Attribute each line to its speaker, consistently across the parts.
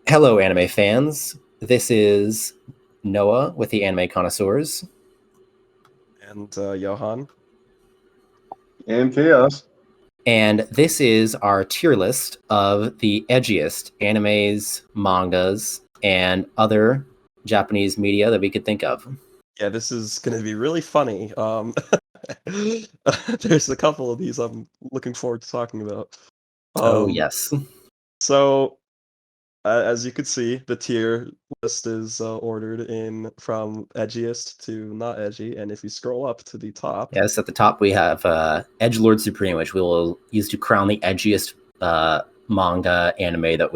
Speaker 1: Hello, anime fans. This is Noah with the Anime Connoisseurs.
Speaker 2: And Johan.
Speaker 3: And Chaos.
Speaker 1: And this is our tier list of the edgiest animes, mangas, and other Japanese media that we could think of.
Speaker 2: Yeah, this is going to be really funny. There's a couple of these I'm looking forward to talking about.
Speaker 1: Yes.
Speaker 2: So, as you can see, the tier list is ordered in from edgiest to not edgy, and if you scroll up to the top...
Speaker 1: Yes, at the top we have Edgelord Supreme, which we will use to crown the edgiest manga anime that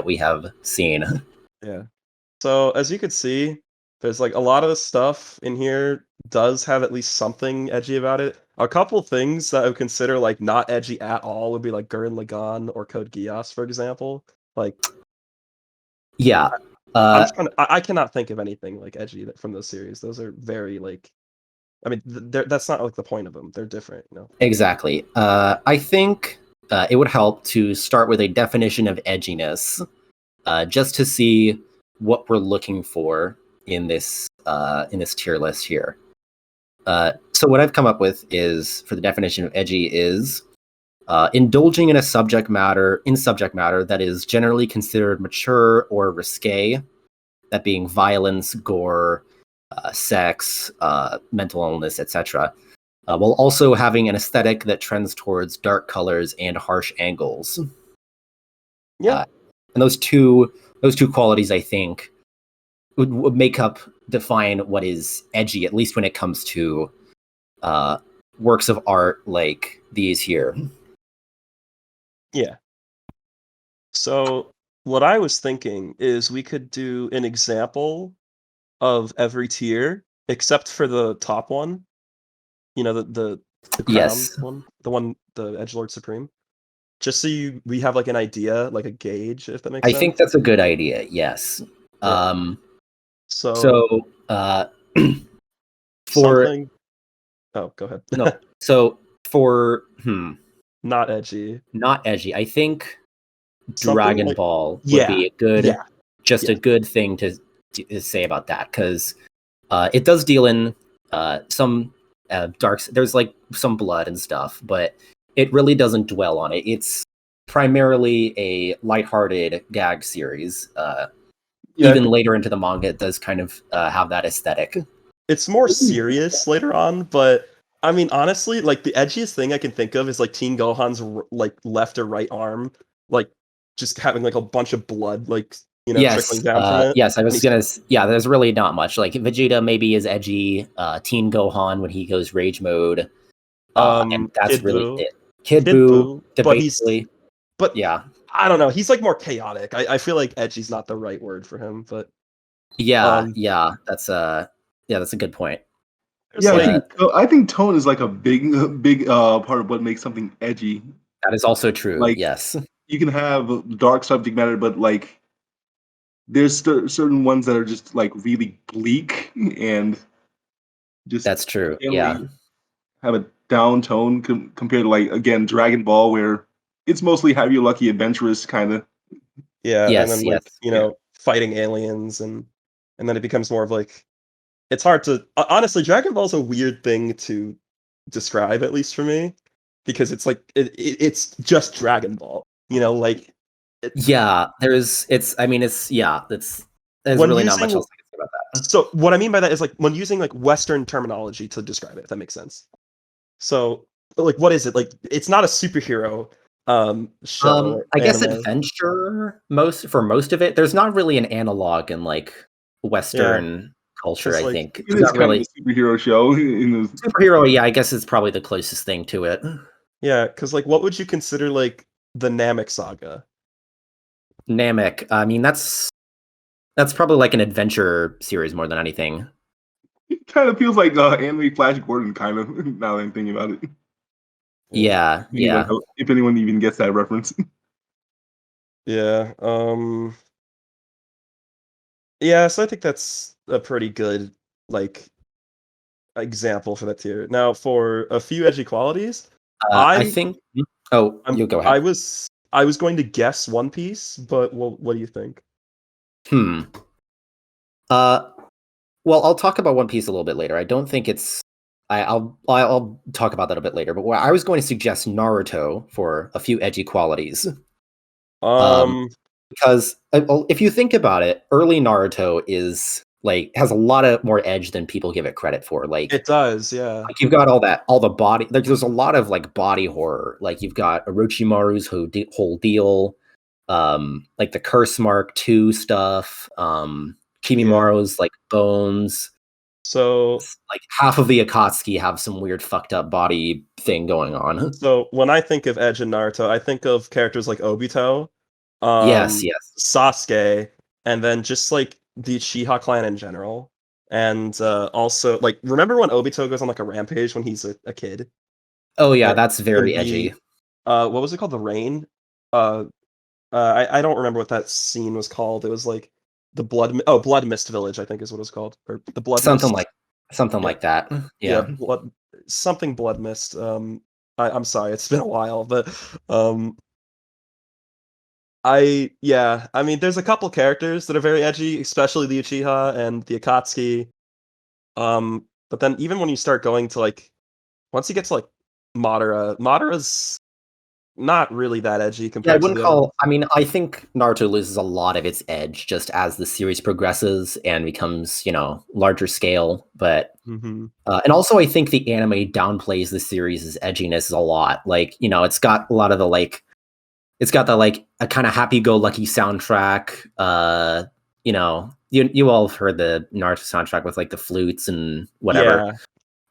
Speaker 1: we have seen.
Speaker 2: Yeah. So, as you can see, there's like a lot of the stuff in here does have at least something edgy about it. A couple things that I would consider like not edgy at all would be like Gurren Lagann or Code Geass, for example. Like,
Speaker 1: yeah,
Speaker 2: I cannot think of anything like edgy from those series. Those are very like, I mean, that's not like the point of them. They're different, you know.
Speaker 1: Exactly. I think it would help to start with a definition of edginess, just to see what we're looking for in this tier list here. So what I've come up with is, for the definition of edgy, is indulging in subject matter that is generally considered mature or risque, that being violence, gore, sex, mental illness, etc., while also having an aesthetic that trends towards dark colors and harsh angles.
Speaker 2: Yeah,
Speaker 1: and those two qualities, I think, would define what is edgy, at least when it comes to works of art like these here.
Speaker 2: Yeah. So what I was thinking is we could do an example of every tier except for the top one. You know, the crown one, the Edgelord Supreme. Just so we have like an idea, like a gauge, if that makes sense.
Speaker 1: I think that's a good idea. Yes.
Speaker 2: Yeah.
Speaker 1: For
Speaker 2: something. Oh, go ahead.
Speaker 1: No. So for
Speaker 2: not edgy.
Speaker 1: I think Dragon Ball would be a good, a good thing to say about that, because it does deal in some dark. There's like some blood and stuff, but it really doesn't dwell on it. It's primarily a lighthearted gag series. Even later into the manga, it does kind of have that aesthetic.
Speaker 2: It's more serious later on, but I mean, honestly, like the edgiest thing I can think of is like Teen Gohan's like left or right arm, like just having like a bunch of blood, like, you know, trickling down from it.
Speaker 1: Yes, I was gonna. Yeah, there's really not much. Like Vegeta maybe is edgy. Teen Gohan when he goes rage mode, and that's
Speaker 2: Kid
Speaker 1: really
Speaker 2: Buu.
Speaker 1: it. Kid Buu,
Speaker 2: but
Speaker 1: yeah,
Speaker 2: I don't know. He's like more chaotic. I feel like edgy's not the right word for him, but
Speaker 1: that's a good point.
Speaker 3: Yeah, I think tone is like a big part of what makes something edgy.
Speaker 1: That is also true.
Speaker 3: Like,
Speaker 1: yes,
Speaker 3: you can have dark subject matter, but like there's certain ones that are just like really bleak and just
Speaker 1: that's true. Yeah,
Speaker 3: have a down tone compared to, like, again, Dragon Ball, where it's mostly Have You Lucky adventurous kind of.
Speaker 2: Yeah, and then like, you know, fighting aliens, and then it becomes more of like, it's hard to honestly, Dragon Ball's a weird thing to describe, at least for me, because it's like it's just Dragon Ball, you know, like
Speaker 1: there's really not much else I can say about that.
Speaker 2: So what I mean by that is like when using like Western terminology to describe it, if that makes sense. So like, what is it? Like, it's not a superhero show.
Speaker 1: I guess adventure for most of it. There's not really an analog in like Western culture. I think
Speaker 3: it's not really a superhero show.
Speaker 1: Superhero, yeah, I guess it's probably the closest thing to it.
Speaker 2: Yeah, because like, what would you consider like the Namek saga?
Speaker 1: Namek, I mean, that's probably like an adventure series more than anything.
Speaker 3: It kind of feels like anime Flash Gordon, kind of, now that I'm thinking about it.
Speaker 1: Yeah.
Speaker 3: If anyone even gets that reference.
Speaker 2: Yeah. Yeah, so I think that's a pretty good like example for that tier. Now, for a few edgy qualities,
Speaker 1: I think. Oh, you go ahead.
Speaker 2: I was going to guess One Piece, but what do you think?
Speaker 1: Well, I'll talk about One Piece a little bit later. I don't think it's. I'll talk about that a bit later. But I was going to suggest Naruto for a few edgy qualities. Because if you think about it, early Naruto is like has a lot of more edge than people give it credit for. Like
Speaker 2: it does, yeah.
Speaker 1: Like you've got all the body. Like there's a lot of like body horror. Like you've got Orochimaru's whole deal. Like the Curse Mark 2 stuff. Kimimaro's like bones.
Speaker 2: So
Speaker 1: like half of the Akatsuki have some weird fucked up body thing going on.
Speaker 2: So when I think of Edge in Naruto, I think of characters like Obito,
Speaker 1: Yes.
Speaker 2: Sasuke, and then just like the Uchiha clan in general. And also, like, remember when Obito goes on like a rampage when he's a kid?
Speaker 1: Oh yeah, that's very edgy.
Speaker 2: What was it called? The Rain. I don't remember what that scene was called. It was like the Blood Mist Village, I think is what it was called, or the Blood
Speaker 1: something
Speaker 2: Mist.
Speaker 1: like that. Yeah.
Speaker 2: Blood Mist. I'm sorry, it's been a while, but I mean, there's a couple characters that are very edgy, especially the Uchiha and the Akatsuki. But then even when you start going to like, once you get to like Madara's not really that edgy compared to the other.
Speaker 1: I mean, I think Naruto loses a lot of its edge just as the series progresses and becomes, larger scale. But and also I think the anime downplays the series' edginess a lot. Like, it's got a lot of the it's got the a kind of happy-go-lucky soundtrack. You all have heard the Naruto soundtrack with like the flutes and whatever.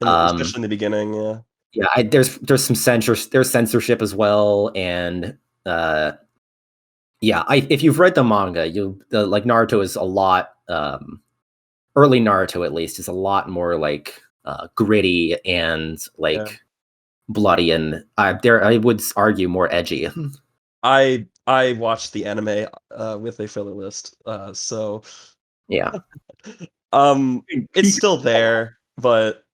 Speaker 2: Yeah, especially in the beginning. Yeah.
Speaker 1: Yeah, there's some censorship as well, and if you've read the manga, like Naruto is a lot early Naruto at least is a lot more like gritty and bloody, and I would argue more edgy.
Speaker 2: I watched the anime with a filler list, so
Speaker 1: yeah.
Speaker 2: It's still there, but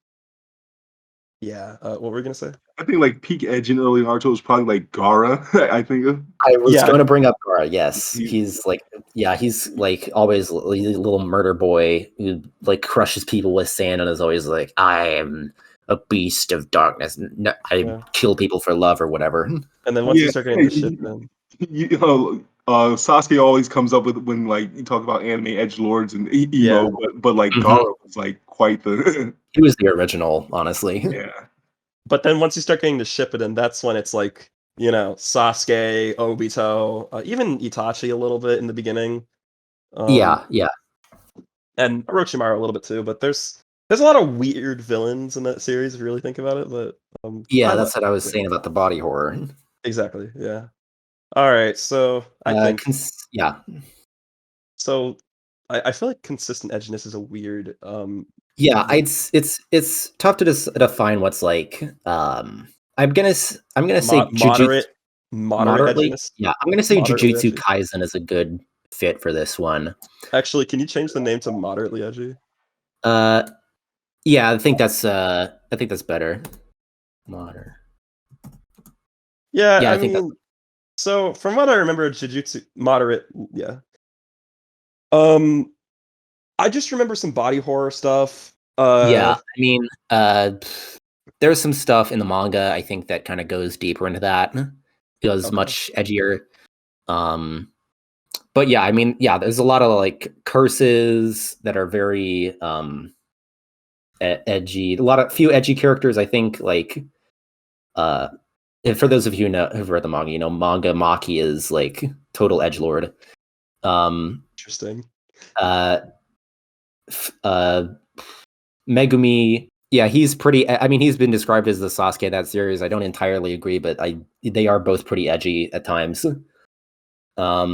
Speaker 2: yeah. What were we gonna say?
Speaker 3: I think like peak edge in early Naruto was probably like Gaara. I think
Speaker 1: I was going to bring up Gaara. Yes, he's like always a little murder boy who like crushes people with sand and is always like, I am a beast of darkness. No, I kill people for love or whatever.
Speaker 2: And then once you start getting the shit, then
Speaker 3: Sasuke always comes up with when like you talk about anime edgelords and emo, but like Gaara was like quite the.
Speaker 1: He was the original, honestly.
Speaker 3: Yeah.
Speaker 2: But then once you start getting to Shippuden, that's when it's like, Sasuke, Obito, even Itachi a little bit in the beginning.
Speaker 1: Yeah.
Speaker 2: And Orochimaru a little bit too, but there's a lot of weird villains in that series if you really think about it. But
Speaker 1: that's what I was saying about the body horror.
Speaker 2: Exactly. Yeah. All right. So I think So I feel like consistent edginess is a weird
Speaker 1: it's tough to define what's like I'm gonna say
Speaker 2: moderately
Speaker 1: edginess. Yeah, I'm gonna say Jujutsu Kaisen is a good fit for this one.
Speaker 2: Actually, can you change the name to moderately edgy?
Speaker 1: Yeah, I think that's better.
Speaker 2: Yeah, I mean, so from what I remember, Jujutsu moderate, yeah. I just remember some body horror stuff.
Speaker 1: I mean, there's some stuff in the manga I think that kind of goes deeper into that. Feels much edgier. But yeah, I mean, there's a lot of like curses that are very edgy. Few edgy characters. I think like and for those of you who've read the manga, manga Maki is like total edgelord.
Speaker 2: Interesting.
Speaker 1: Megumi, he's pretty. I mean, he's been described as the Sasuke of that series. I don't entirely agree, but they are both pretty edgy at times. But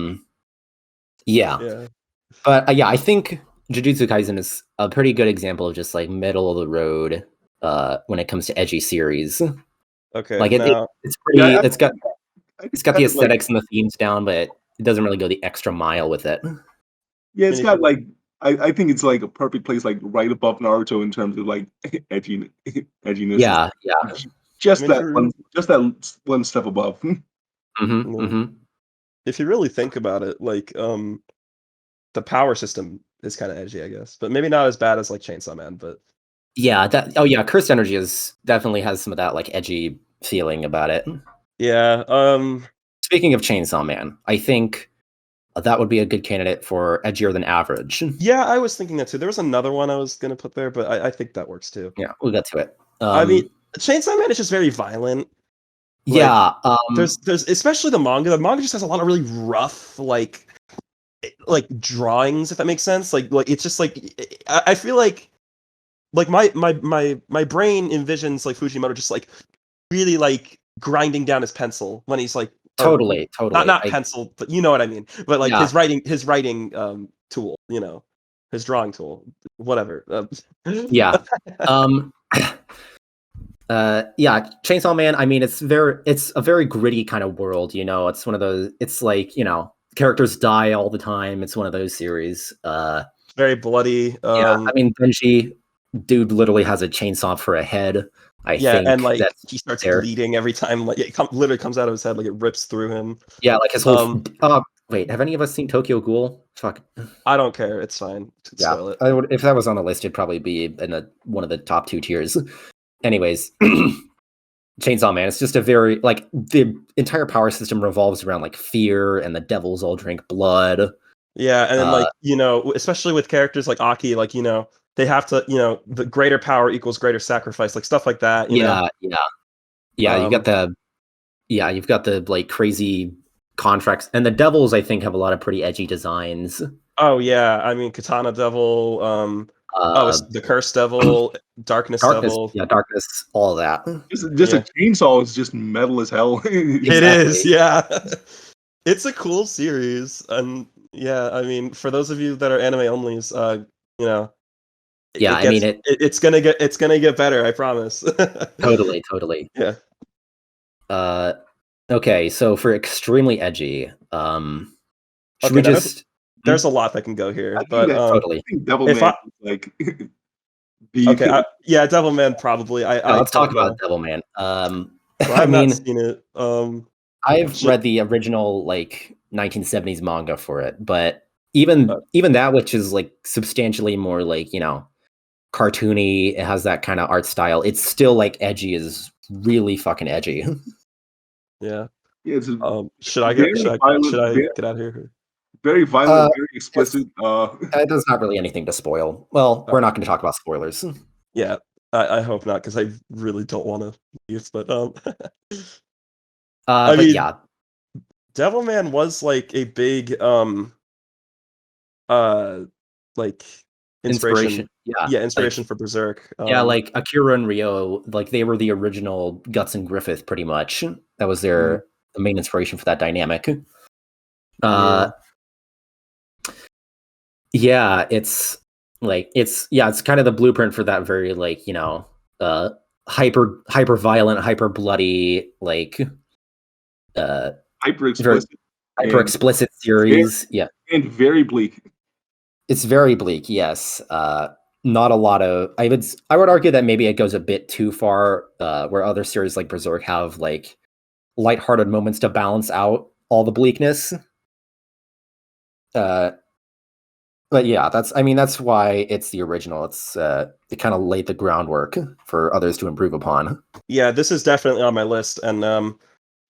Speaker 1: I think Jujutsu Kaisen is a pretty good example of just like middle of the road when it comes to edgy series.
Speaker 2: Okay,
Speaker 1: like it's pretty. It's got the aesthetics and the themes down, but it doesn't really go the extra mile with it.
Speaker 3: Yeah, it's got like I think it's like a perfect place, like right above Naruto in terms of like edginess.
Speaker 1: Yeah.
Speaker 3: Just that one step above.
Speaker 2: if you really think about it, like the power system is kind of edgy, I guess, but maybe not as bad as like Chainsaw Man. But
Speaker 1: Yeah, Cursed Energy is definitely has some of that like edgy feeling about it.
Speaker 2: yeah,
Speaker 1: Speaking of Chainsaw Man, I think that would be a good candidate for edgier than average.
Speaker 2: yeah, I was thinking that too. There was another one I was gonna put there, but I think that works too.
Speaker 1: Yeah, we'll get to it.
Speaker 2: I mean, Chainsaw Man is just very violent. Like,
Speaker 1: yeah,
Speaker 2: there's especially the manga. The manga just has a lot of really rough like drawings, if that makes sense. Like it's just like I feel like my brain envisions like Fujimoto just like really like grinding down his pencil when he's like
Speaker 1: totally.
Speaker 2: not pencil, but you know what I mean. But like
Speaker 1: Yeah.
Speaker 2: his writing tool, you know, his drawing tool, whatever.
Speaker 1: Yeah. Yeah, Chainsaw Man, I mean, it's a very gritty kind of world, you know. It's one of those, it's like, you know, characters die all the time. It's one of those series.
Speaker 2: Very bloody.
Speaker 1: Yeah, I mean, Benji, dude literally has a chainsaw for a head. I think
Speaker 2: and like
Speaker 1: that's
Speaker 2: he starts
Speaker 1: there.
Speaker 2: bleeding every time, like it literally comes out of his head, like it rips through him.
Speaker 1: Yeah, like his whole wait, have any of us seen Tokyo Ghoul? Fuck.
Speaker 2: I don't care, it's fine.
Speaker 1: Yeah,
Speaker 2: Spoil it.
Speaker 1: if that was on the list, it'd probably be in one of the top 2 tiers. Anyways, Chainsaw Man, it's just a very, like, the entire power system revolves around, like, fear, and the devils all drink blood.
Speaker 2: Yeah, and then, like, you know, especially with characters like Aki, like, you know, they have to, you know, the greater power equals greater sacrifice, like, stuff like that, you know?
Speaker 1: Yeah, you've got the, like, crazy contracts, and the devils, I think, have a lot of pretty edgy designs.
Speaker 2: Oh, yeah, I mean, Katana Devil, the Cursed Devil, Darkness Devil.
Speaker 1: Yeah, Darkness, all of that.
Speaker 3: Just a chainsaw is just metal as hell.
Speaker 2: It is, yeah. It's a cool series, and yeah, I mean, for those of you that are anime onlys, you know,
Speaker 1: yeah, I mean,
Speaker 2: it's gonna get better, I promise.
Speaker 1: Totally.
Speaker 2: Yeah.
Speaker 1: Okay, so for extremely edgy, should we just?
Speaker 2: There's a lot that can go here, but
Speaker 1: totally.
Speaker 3: I think Devilman is like.
Speaker 2: Okay, yeah, Devilman probably.
Speaker 1: Let's talk about Devilman.
Speaker 2: I've not seen it.
Speaker 1: I've read the original like 1970s manga for it, but even that, which is like substantially more like, you know, cartoony, it has that kind of art style. It's still like edgy, is really fucking edgy.
Speaker 2: Yeah.
Speaker 3: It's
Speaker 2: should I get out of here?
Speaker 3: Very violent, very explicit.
Speaker 1: There's not really anything to spoil. Well, we're not going to talk about spoilers.
Speaker 2: Yeah, I hope not, because I really don't want to leave. But I mean,
Speaker 1: yeah,
Speaker 2: Devilman was like a big like inspiration. Yeah, inspiration for Berserk.
Speaker 1: Yeah, like Akira and Ryo, like they were the original Guts and Griffith, pretty much. That was their the main inspiration for that dynamic. Yeah, it's kind of the blueprint for that very, like, you know, hyper violent, hyper bloody, like
Speaker 3: hyper explicit
Speaker 1: series.
Speaker 3: And very bleak.
Speaker 1: It's very bleak, yes. Not a lot of, I would argue that maybe it goes a bit too far, where other series like Berserk have like lighthearted moments to balance out all the bleakness. But yeah, that's why it's the original. It's it kind of laid the groundwork for others to improve upon.
Speaker 2: Yeah, this is definitely on my list. And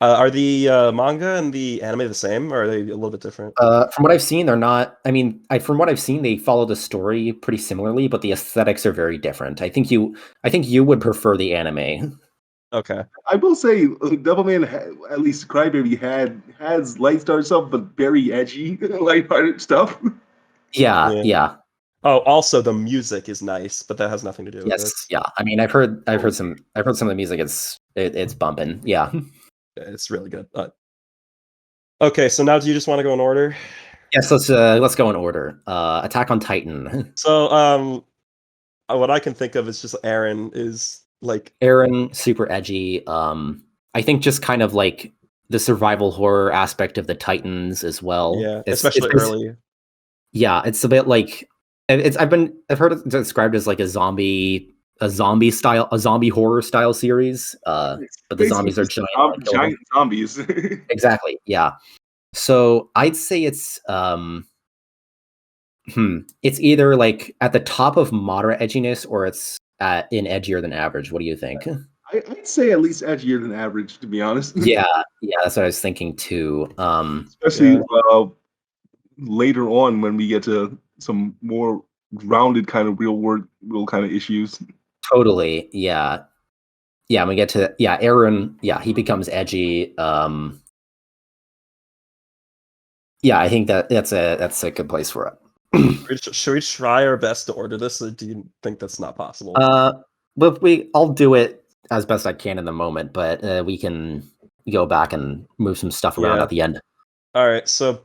Speaker 2: are the manga and the anime the same, or are they a little bit different?
Speaker 1: From what I've seen, they're not. I mean, from what I've seen, they follow the story pretty similarly, but the aesthetics are very different. I think you would prefer the anime.
Speaker 2: Okay.
Speaker 3: I will say, Devilman, at least Crybaby has light start stuff, but very edgy, lighthearted stuff.
Speaker 1: Yeah.
Speaker 2: Oh, also the music is nice, but that has nothing to do with it.
Speaker 1: Yeah. I mean, I've heard some of the music. It's bumping. Yeah.
Speaker 2: It's really good. Okay, so now do you just want to go in order?
Speaker 1: Yes, let's go in order. Attack on Titan.
Speaker 2: So, what I can think of is just Eren is like
Speaker 1: Eren, super edgy. I think just kind of like the survival horror aspect of the Titans as well.
Speaker 2: Yeah, especially early.
Speaker 1: Yeah, it's a bit like I've heard it described as like a zombie horror style series. But the zombies are giant
Speaker 3: zombies.
Speaker 1: Exactly. Yeah. So I'd say it's either like at the top of moderate edginess or it's in edgier than average. What do you think?
Speaker 3: I'd say at least edgier than average, to be honest.
Speaker 1: Yeah, that's what I was thinking too.
Speaker 3: Especially later on when we get to some more grounded kind of real kind of issues.
Speaker 1: Totally. Yeah. Yeah, we get to Aaron, he becomes edgy. Yeah, I think that's a good place for it.
Speaker 2: Should we try our best to order this, or do you think that's not possible?
Speaker 1: But I'll do it as best I can in the moment, but we can go back and move some stuff around at the end.
Speaker 2: All right, so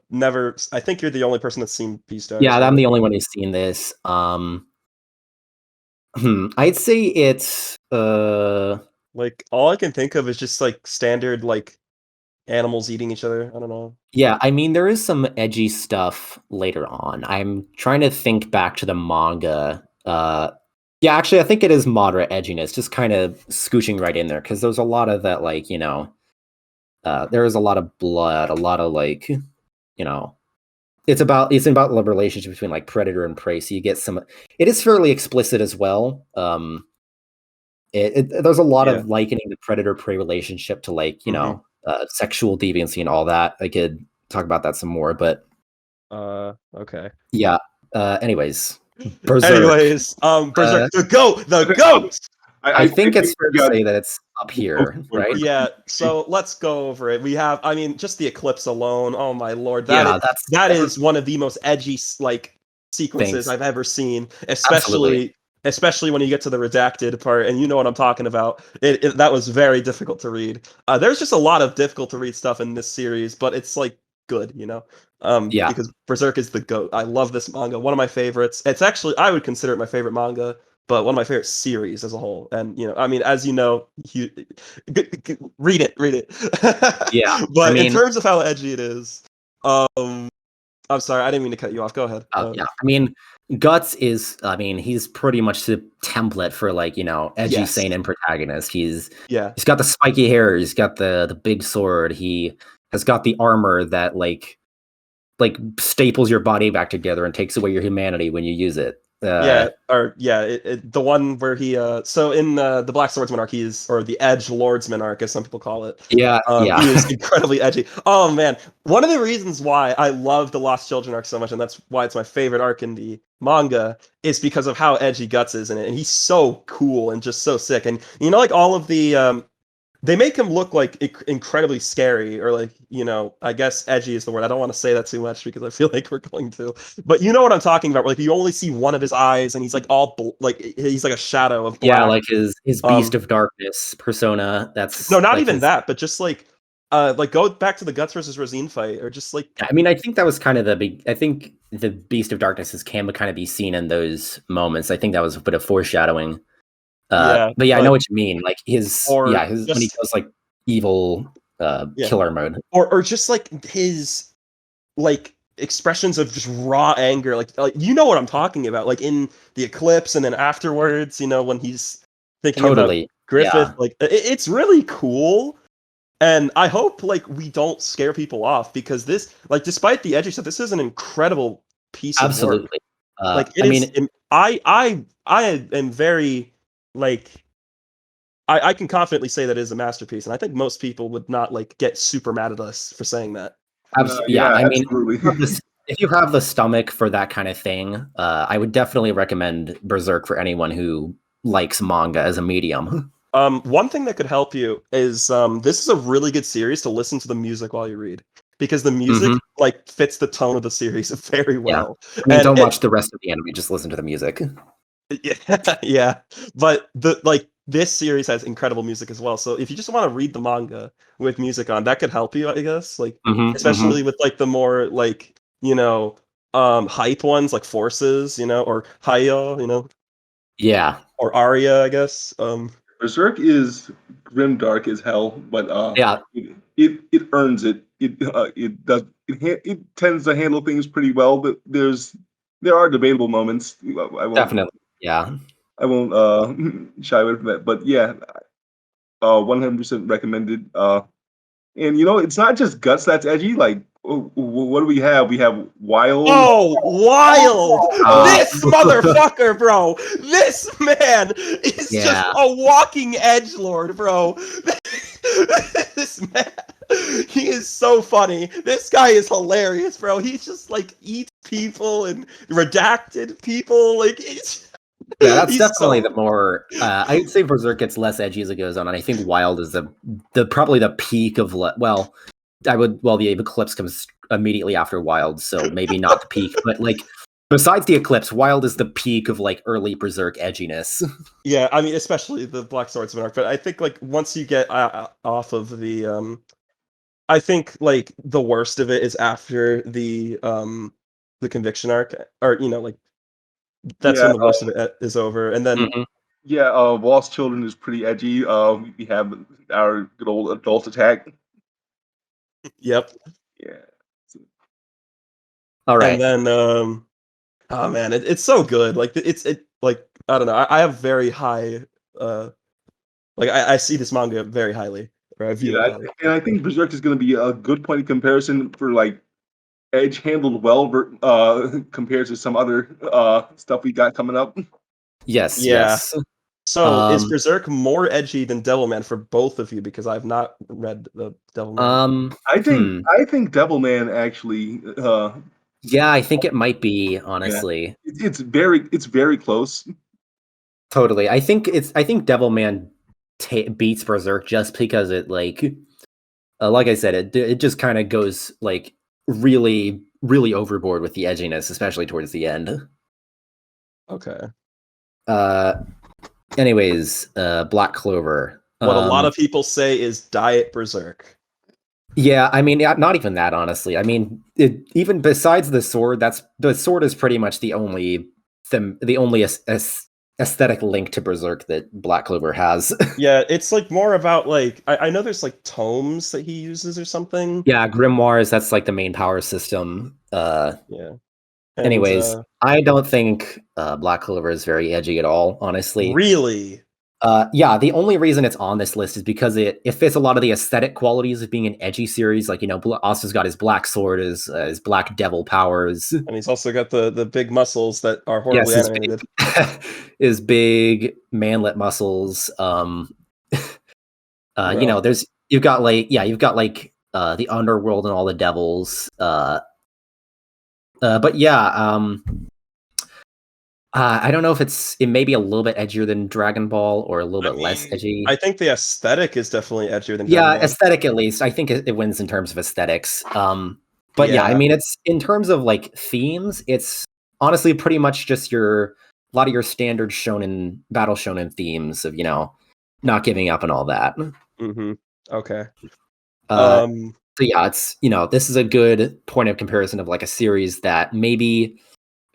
Speaker 2: I think you're the only person that's seen Beastars.
Speaker 1: Yeah, I'm the only one who's seen this. I'd say it's
Speaker 2: like all I can think of is just like standard like animals eating each other. I don't know.
Speaker 1: Yeah, I mean there is some edgy stuff later on. I'm trying to think back to the manga. Yeah, actually I think it is moderate edginess, just kind of scooching right in there because there's a lot of that, like, there is a lot of blood, a lot of like, it's about the relationship between like predator and prey. So you get some. It is fairly explicit as well. There's a lot of likening the predator prey relationship to like sexual deviancy and all that. I could talk about that some more, but
Speaker 2: okay.
Speaker 1: Yeah. Anyways, Berserk.
Speaker 2: Berserk, the goat.
Speaker 1: I think it's fair to say that it's up here, right?
Speaker 2: Yeah, so let's go over it. We have, I mean, just the eclipse alone. Oh my lord, that is one of the most edgy like sequences I've ever seen, especially when you get to the redacted part, and you know what I'm talking about. That was very difficult to read. There's just a lot of difficult to read stuff in this series, but it's like good, because Berserk is the GOAT. I love this manga, one of my favorites. It's actually, I would consider it my favorite manga, but one of my favorite series as a whole. And I mean, as you know, read it.
Speaker 1: Yeah,
Speaker 2: but in terms of how edgy it is, I'm sorry, I didn't mean to cut you off. Go ahead.
Speaker 1: Yeah, I mean, Guts is, he's pretty much the template for like, edgy seinen protagonist. He's got the spiky hair, he's got the big sword, he has got the armor that like staples your body back together and takes away your humanity when you use it.
Speaker 2: The one where he so in the Black Swordsman arc, or the Edge Lordsman arc, as some people call it. He is incredibly edgy. Oh man, one of the reasons why I love the Lost Children arc so much, and that's why it's my favorite arc in the manga, is because of how edgy Guts is in it, and he's so cool and just so sick. And like all of the they make him look like incredibly scary, or like, I guess edgy is the word. I don't want to say that too much because I feel like we're going to. But you know what I'm talking about. Where, like, you only see one of his eyes, and he's like he's like a shadow of black.
Speaker 1: Yeah, like his Beast of Darkness persona. That's
Speaker 2: no, not like even that, but just like go back to the Guts versus Rosine fight, or just like.
Speaker 1: I mean, I think that was kind of I think the Beast of Darkness can kind of be seen in those moments. I think that was a bit of foreshadowing. But I know what you mean. Like his when he goes like evil killer mode,
Speaker 2: or just like his like expressions of just raw anger, like you know what I'm talking about, like in the eclipse, and then afterwards, when he's thinking about Griffith, like it's really cool. And I hope like we don't scare people off, because this, like, despite the edgy stuff, this is an incredible piece of work. Like I am very. Like, I can confidently say that it is a masterpiece, and I think most people would not like get super mad at us for saying that.
Speaker 1: Absolutely. I mean, if you have the stomach for that kind of thing, I would definitely recommend Berserk for anyone who likes manga as a medium.
Speaker 2: One thing that could help you is this is a really good series to listen to the music while you read, because the music like fits the tone of the series very well.
Speaker 1: I mean, don't watch the rest of the anime; just listen to the music.
Speaker 2: Yeah, but this series has incredible music as well. So if you just want to read the manga with music on, that could help you, I guess. Like, especially with like the more like hype ones, like Forces, or Hayo, or Aria, I guess.
Speaker 3: Berserk is grim dark as hell, but it earns it. It tends to handle things pretty well, but there are debatable moments.
Speaker 1: Definitely. Yeah.
Speaker 3: I won't shy away from that. But 100% recommended. And it's not just Guts that's edgy. Like what do we have? We have Wild.
Speaker 2: Oh, Wild! This motherfucker, bro! This man is just a walking edgelord, bro! This man, he is so funny. This guy is hilarious, bro. He's just like eats people and redacted people. Like,
Speaker 1: yeah, that's definitely the more. I'd say Berserk gets less edgy as it goes on, and I think Wild is the probably the peak of the Eclipse comes immediately after Wild, so maybe not the peak, but like besides the Eclipse, Wild is the peak of like early Berserk edginess.
Speaker 2: Yeah, I mean, especially the Black Swordsman arc, but I think like once you get off of the I think like the worst of it is after the Conviction arc, or like that's when the worst of it is over, and then
Speaker 3: Lost Children is pretty edgy. We have our good old adult attack.
Speaker 2: Yep.
Speaker 3: Yeah.
Speaker 1: All right.
Speaker 2: And then oh man, it's so good. Like like I don't know. I have very high like I see this manga very highly. Or I view it highly.
Speaker 3: And I think Berserk is going to be a good point of comparison for like edge handled well compared to some other stuff we got coming up.
Speaker 1: Yes.
Speaker 2: So is Berserk more edgy than Devilman for both of you? Because I've not read the Devilman.
Speaker 3: I think Devilman actually.
Speaker 1: Yeah, I think it might be, honestly.
Speaker 3: Yeah. It's very close.
Speaker 1: Totally. I think Devilman beats Berserk just because it like I said, it just kind of goes like really, really overboard with the edginess, especially towards the end.
Speaker 2: Okay.
Speaker 1: Anyways, Black Clover.
Speaker 2: What a lot of people say is Diet Berserk.
Speaker 1: Yeah, I mean, not even that, honestly. I mean, even besides the sword, the sword is pretty much the only aesthetic link to Berserk that Black Clover has.
Speaker 2: Yeah, it's like more about like I know there's like tomes that he uses or something.
Speaker 1: Yeah, grimoires. That's like the main power system.
Speaker 2: Yeah. And,
Speaker 1: anyways, I don't think Black Clover is very edgy at all, honestly.
Speaker 2: Really?
Speaker 1: Yeah, the only reason it's on this list is because it fits a lot of the aesthetic qualities of being an edgy series. Like, Asu's got his black sword, his black devil powers. And
Speaker 2: he's also got the big muscles that are horribly animated.
Speaker 1: His big manlet muscles. You've got the underworld and all the devils. But yeah, I don't know if it may be a little bit edgier than Dragon Ball or a little bit less edgy.
Speaker 2: I think the aesthetic is definitely edgier than
Speaker 1: Dragon Ball. Aesthetic at least. I think it wins in terms of aesthetics. But yeah, I mean, it's in terms of like themes, it's honestly pretty much just a lot of your standard battle shonen themes of not giving up and all that.
Speaker 2: Mm-hmm. Okay.
Speaker 1: So yeah, it's this is a good point of comparison of like a series that maybe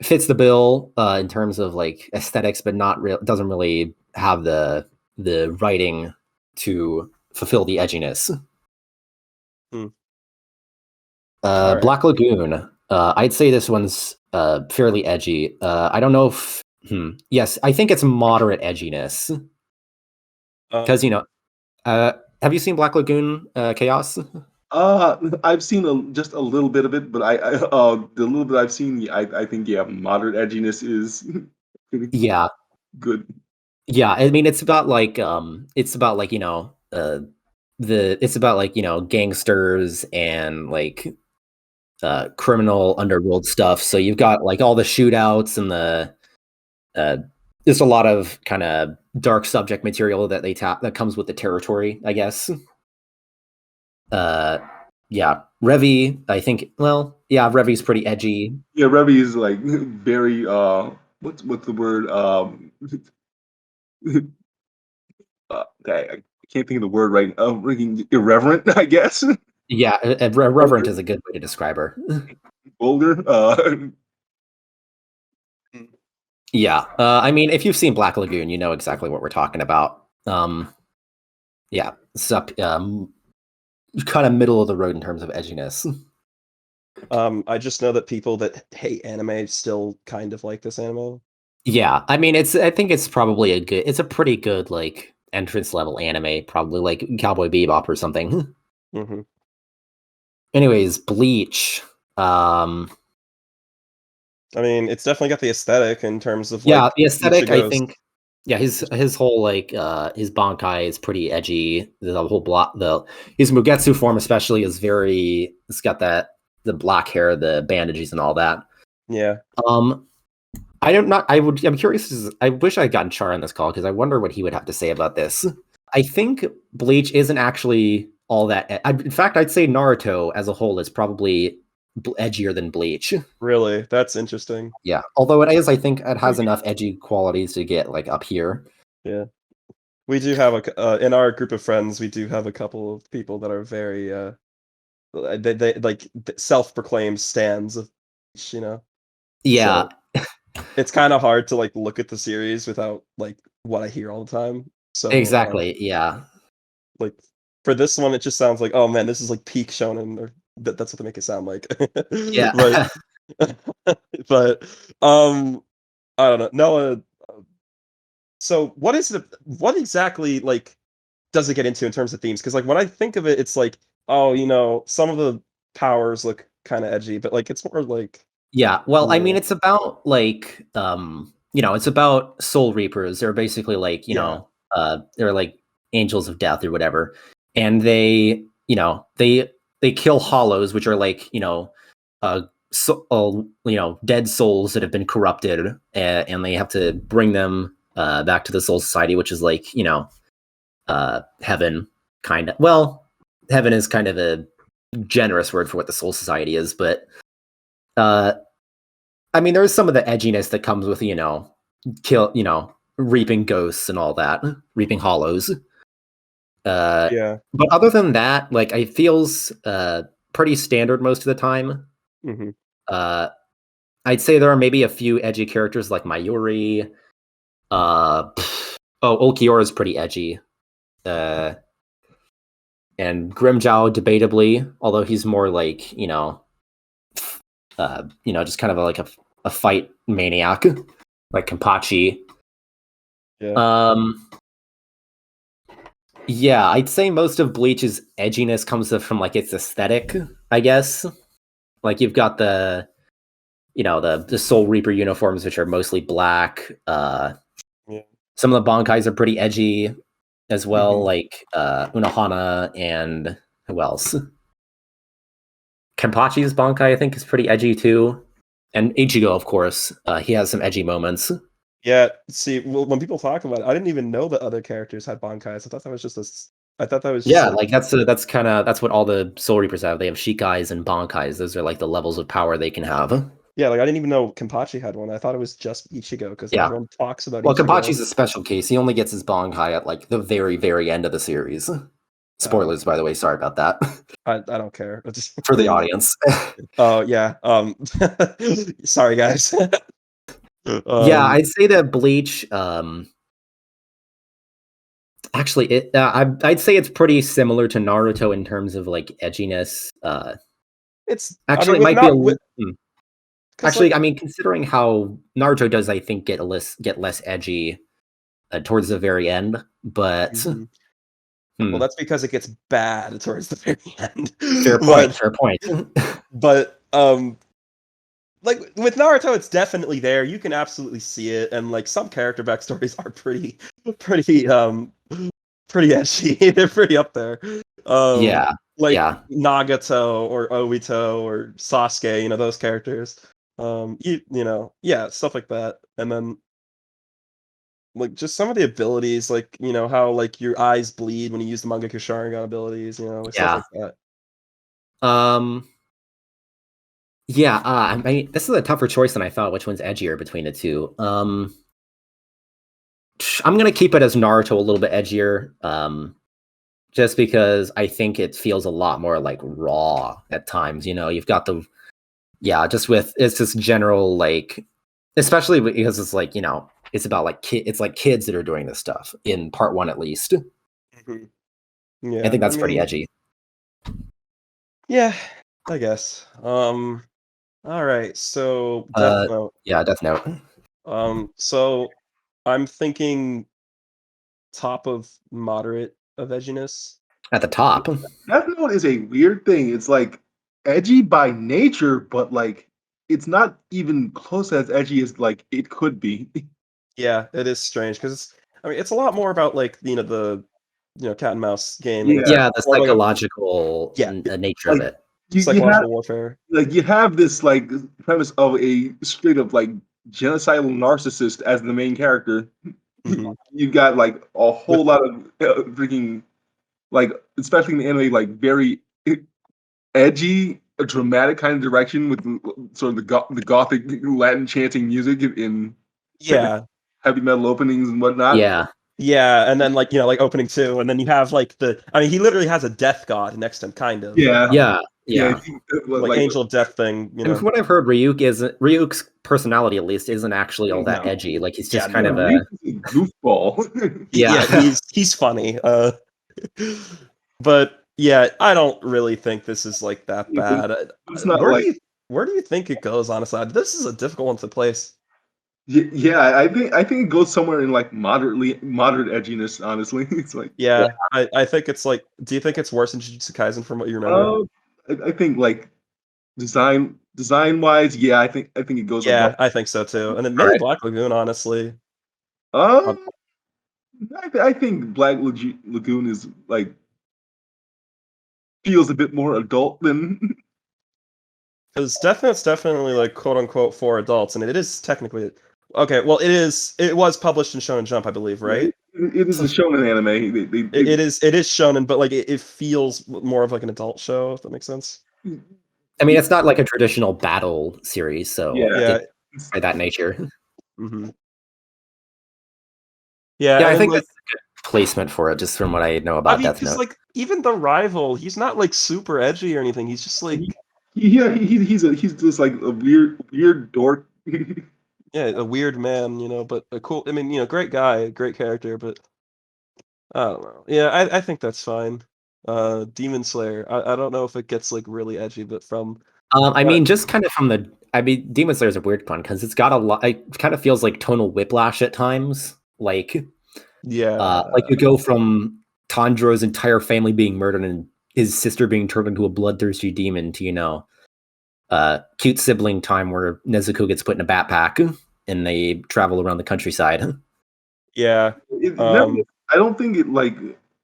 Speaker 1: fits the bill in terms of like aesthetics, but doesn't really have the writing to fulfill the edginess. Right. Black Lagoon. I'd say this one's fairly edgy. I don't know if yes, I think it's moderate edginess. Because have you seen Black Lagoon, Chaos?
Speaker 3: I've seen just a little bit of it, but the little bit I've seen, I think moderate edginess is good.
Speaker 1: Yeah, I mean it's about like gangsters and like criminal underworld stuff. So you've got like all the shootouts and there's a lot of kind of dark subject material that that comes with the territory, I guess. Yeah, Revi, I think. Well, yeah, Revi's pretty edgy.
Speaker 3: Yeah, Revi is like very what's the word? I can't think of the word right. Irreverent, I guess.
Speaker 1: Yeah, irreverent is a good way to describe her.
Speaker 3: Vulgar.
Speaker 1: Yeah, I mean, if you've seen Black Lagoon, you know exactly what we're talking about. Yeah, it's up. Kind of middle of the road in terms of edginess.
Speaker 2: I just know that people that hate anime still kind of like this anime.
Speaker 1: Yeah, I mean, I think it's probably it's a pretty good like entrance level anime, probably like Cowboy Bebop or something.
Speaker 2: Mm-hmm.
Speaker 1: Anyways, Bleach.
Speaker 2: I mean, it's definitely got the aesthetic in terms of
Speaker 1: Yeah,
Speaker 2: like
Speaker 1: the aesthetic, I
Speaker 2: Ichigo's.
Speaker 1: think. Yeah, his whole like his Bankai is pretty edgy. The whole block, his Mugetsu form especially is very. It's got the black hair, the bandages, and all that.
Speaker 2: Yeah.
Speaker 1: I'm curious. I wish I had gotten Char on this call because I wonder what he would have to say about this. I think Bleach isn't actually all that. In fact, I'd say Naruto as a whole is probably edgier than Bleach.
Speaker 2: Really, that's interesting.
Speaker 1: Yeah, although it is, I think it has enough edgy qualities to get like up here.
Speaker 2: Yeah, we do have in our group of friends. We do have a couple of people that are very they like self-proclaimed stans of, you know.
Speaker 1: Yeah.
Speaker 2: So it's kind of hard to like look at the series without like what I hear all the time. So
Speaker 1: Exactly. Yeah.
Speaker 2: like for this one, it just sounds like, oh man, this is like peak shonen, or that's what they make it sound like.
Speaker 1: Yeah.
Speaker 2: but I don't know. Noah, so what exactly like does it get into in terms of themes? Because like when I think of it, it's like, oh, some of the powers look kind of edgy, but like it's more like,
Speaker 1: Yeah. Well, I mean, it's about like it's about soul reapers. They're basically like, they're like angels of death or whatever. And they kill hollows, which are like, dead souls that have been corrupted, and they have to bring them back to the soul society, which is like, heaven kind of. Well, heaven is kind of a generous word for what the soul society is, but I mean, there's some of the edginess that comes with, reaping ghosts and all that, reaping hollows.
Speaker 2: yeah.
Speaker 1: But other than that, like, it feels pretty standard most of the time.
Speaker 2: Mm-hmm.
Speaker 1: I'd say there are maybe a few edgy characters like Mayuri. Ulquiorra is pretty edgy. And Grimjow, debatably, although he's more like, just kind of like a fight maniac, like Kenpachi.
Speaker 2: Yeah.
Speaker 1: Yeah, I'd say most of Bleach's edginess comes from like its aesthetic, I guess. Like you've got the Soul Reaper uniforms, which are mostly black.
Speaker 2: Yeah.
Speaker 1: Some of the Bankais are pretty edgy as well,
Speaker 2: Mm-hmm.
Speaker 1: like Unohana and who else? Kenpachi's Bankai, I think, is pretty edgy too. And Ichigo, of course, he has some edgy moments.
Speaker 2: Yeah. See, well, when people talk about it, I didn't even know that other characters had bankais. I thought that was just I thought that was just
Speaker 1: Yeah, like that's what all the Soul Reapers have. They have Shikais and Bankais. Those are like the levels of power they can have.
Speaker 2: yeah, like I didn't even know Kenpachi had one. I thought it was just Ichigo because everyone talks about
Speaker 1: Well,
Speaker 2: Ichigo.
Speaker 1: Kenpachi's a special case. He only gets his Bankai at like the very, very end of the series. Spoilers, by the way. Sorry about that.
Speaker 2: I don't care.
Speaker 1: For the audience.
Speaker 2: Oh yeah. Sorry guys.
Speaker 1: Yeah, I'd say that Bleach. Actually, I'd say it's pretty similar to Naruto in terms of like edginess.
Speaker 2: It's
Speaker 1: actually it might be a. Actually, I mean, considering how Naruto does, I think get less edgy towards the very end, but
Speaker 2: well, that's because it gets bad towards the very end.
Speaker 1: Fair point.
Speaker 2: But like with Naruto, it's definitely there. You can absolutely see it, and like some character backstories are pretty edgy. They're pretty up there. Like Nagato or Obito or Sasuke, those characters. Stuff like that. And then like just some of the abilities, like how like your eyes bleed when you use the Manga Sharingan abilities, stuff like that.
Speaker 1: Yeah, I mean, this is a tougher choice than I thought. Which one's edgier between the two? I'm gonna keep it as Naruto a little bit edgier, just because I think it feels a lot more like raw at times. You've got it's just general like, especially because it's like it's about like it's like kids that are doing this stuff in part 1 at least.
Speaker 2: Mm-hmm. Yeah,
Speaker 1: I think that's pretty edgy.
Speaker 2: Yeah, I guess. All right, so Death Note.
Speaker 1: Yeah, Death Note.
Speaker 2: So I'm thinking top of moderate of edginess.
Speaker 1: At the top.
Speaker 3: Death Note is a weird thing. It's like edgy by nature, but like it's not even close as edgy as like it could be.
Speaker 2: Yeah, it is strange because I mean it's a lot more about like the cat and mouse game. And
Speaker 3: Yeah.
Speaker 1: Yeah, the
Speaker 2: more like
Speaker 1: psychological
Speaker 2: yeah,
Speaker 1: nature of
Speaker 3: Like
Speaker 1: it.
Speaker 3: you have
Speaker 2: psychological warfare.
Speaker 3: like you have this like premise of a straight up like genocidal narcissist as the main character.
Speaker 2: Mhm.
Speaker 3: You got like a
Speaker 2: With
Speaker 3: whole lot of freaking like especially in the anime like very edgy, a dramatic kind of direction with sort of the gothic Latin chanting music in
Speaker 2: yeah,
Speaker 3: heavy metal openings and whatnot.
Speaker 1: Yeah.
Speaker 2: yeah, and then like like opening 2, and then you have like I mean he literally has a death god next to him, kind of.
Speaker 3: Yeah,
Speaker 1: Yeah.
Speaker 3: yeah,
Speaker 1: Yeah.
Speaker 2: Like
Speaker 3: like
Speaker 2: angel of death thing,
Speaker 1: And from what I've heard, Ryuk's personality at least isn't actually all that
Speaker 3: no,
Speaker 1: edgy. Like he's
Speaker 2: Yeah,
Speaker 1: just kind of
Speaker 3: Ryuk is a goofball.
Speaker 2: yeah,
Speaker 1: yeah.
Speaker 2: he's funny. But yeah, I don't really think this is like that bad.
Speaker 3: It's not
Speaker 2: Where do
Speaker 3: like
Speaker 2: you think it goes? Honestly, this is a difficult one to place.
Speaker 3: yeah. I think it goes somewhere in like moderate edginess. Honestly, it's like
Speaker 2: Yeah, I think it's like. Do you think it's worse than Jujutsu Kaisen from what you remember?
Speaker 3: uh, I think like design wise, yeah. I think it goes above.
Speaker 2: Yeah, I think so too. And then
Speaker 1: All
Speaker 2: maybe
Speaker 1: right.
Speaker 2: Black Lagoon, honestly.
Speaker 3: Uh, I think Black Lagoon is like feels a bit more adult than
Speaker 2: Because Death Note's definitely like quote unquote for adults, and it is technically okay. Well, it is. It was published in Shonen Jump, I believe, right?
Speaker 3: it is a shonen anime.
Speaker 2: It is shonen, but like it feels more of like an adult show. If that makes sense.
Speaker 1: I mean, it's not like a traditional battle series, so
Speaker 3: Yeah.
Speaker 2: Yeah.
Speaker 1: by that nature.
Speaker 2: hmm Yeah,
Speaker 1: Yeah,
Speaker 2: and
Speaker 1: I
Speaker 2: then
Speaker 1: think
Speaker 2: like
Speaker 1: that's a good placement for it, just from what I know
Speaker 2: I
Speaker 1: about
Speaker 2: mean,
Speaker 1: Death
Speaker 2: because
Speaker 1: Note.
Speaker 2: like even the rival, he's not like super edgy or anything. He's just like
Speaker 3: He's just like a weird dork.
Speaker 2: yeah, a weird man, but a cool. I mean, great guy, great character, but I don't know. Yeah, I think that's fine. Demon Slayer. I don't know if it gets like really edgy, but from
Speaker 1: I
Speaker 2: what
Speaker 1: mean, just kind of from the. I mean, Demon Slayer is a weird one because it's got a lot. It kind of feels like tonal whiplash at times. Like
Speaker 2: yeah,
Speaker 1: you go from Tanjiro's entire family being murdered and his sister being turned into a bloodthirsty demon to cute sibling time where Nezuko gets put in a backpack and they travel around the countryside.
Speaker 2: yeah.
Speaker 3: It never. I don't think it like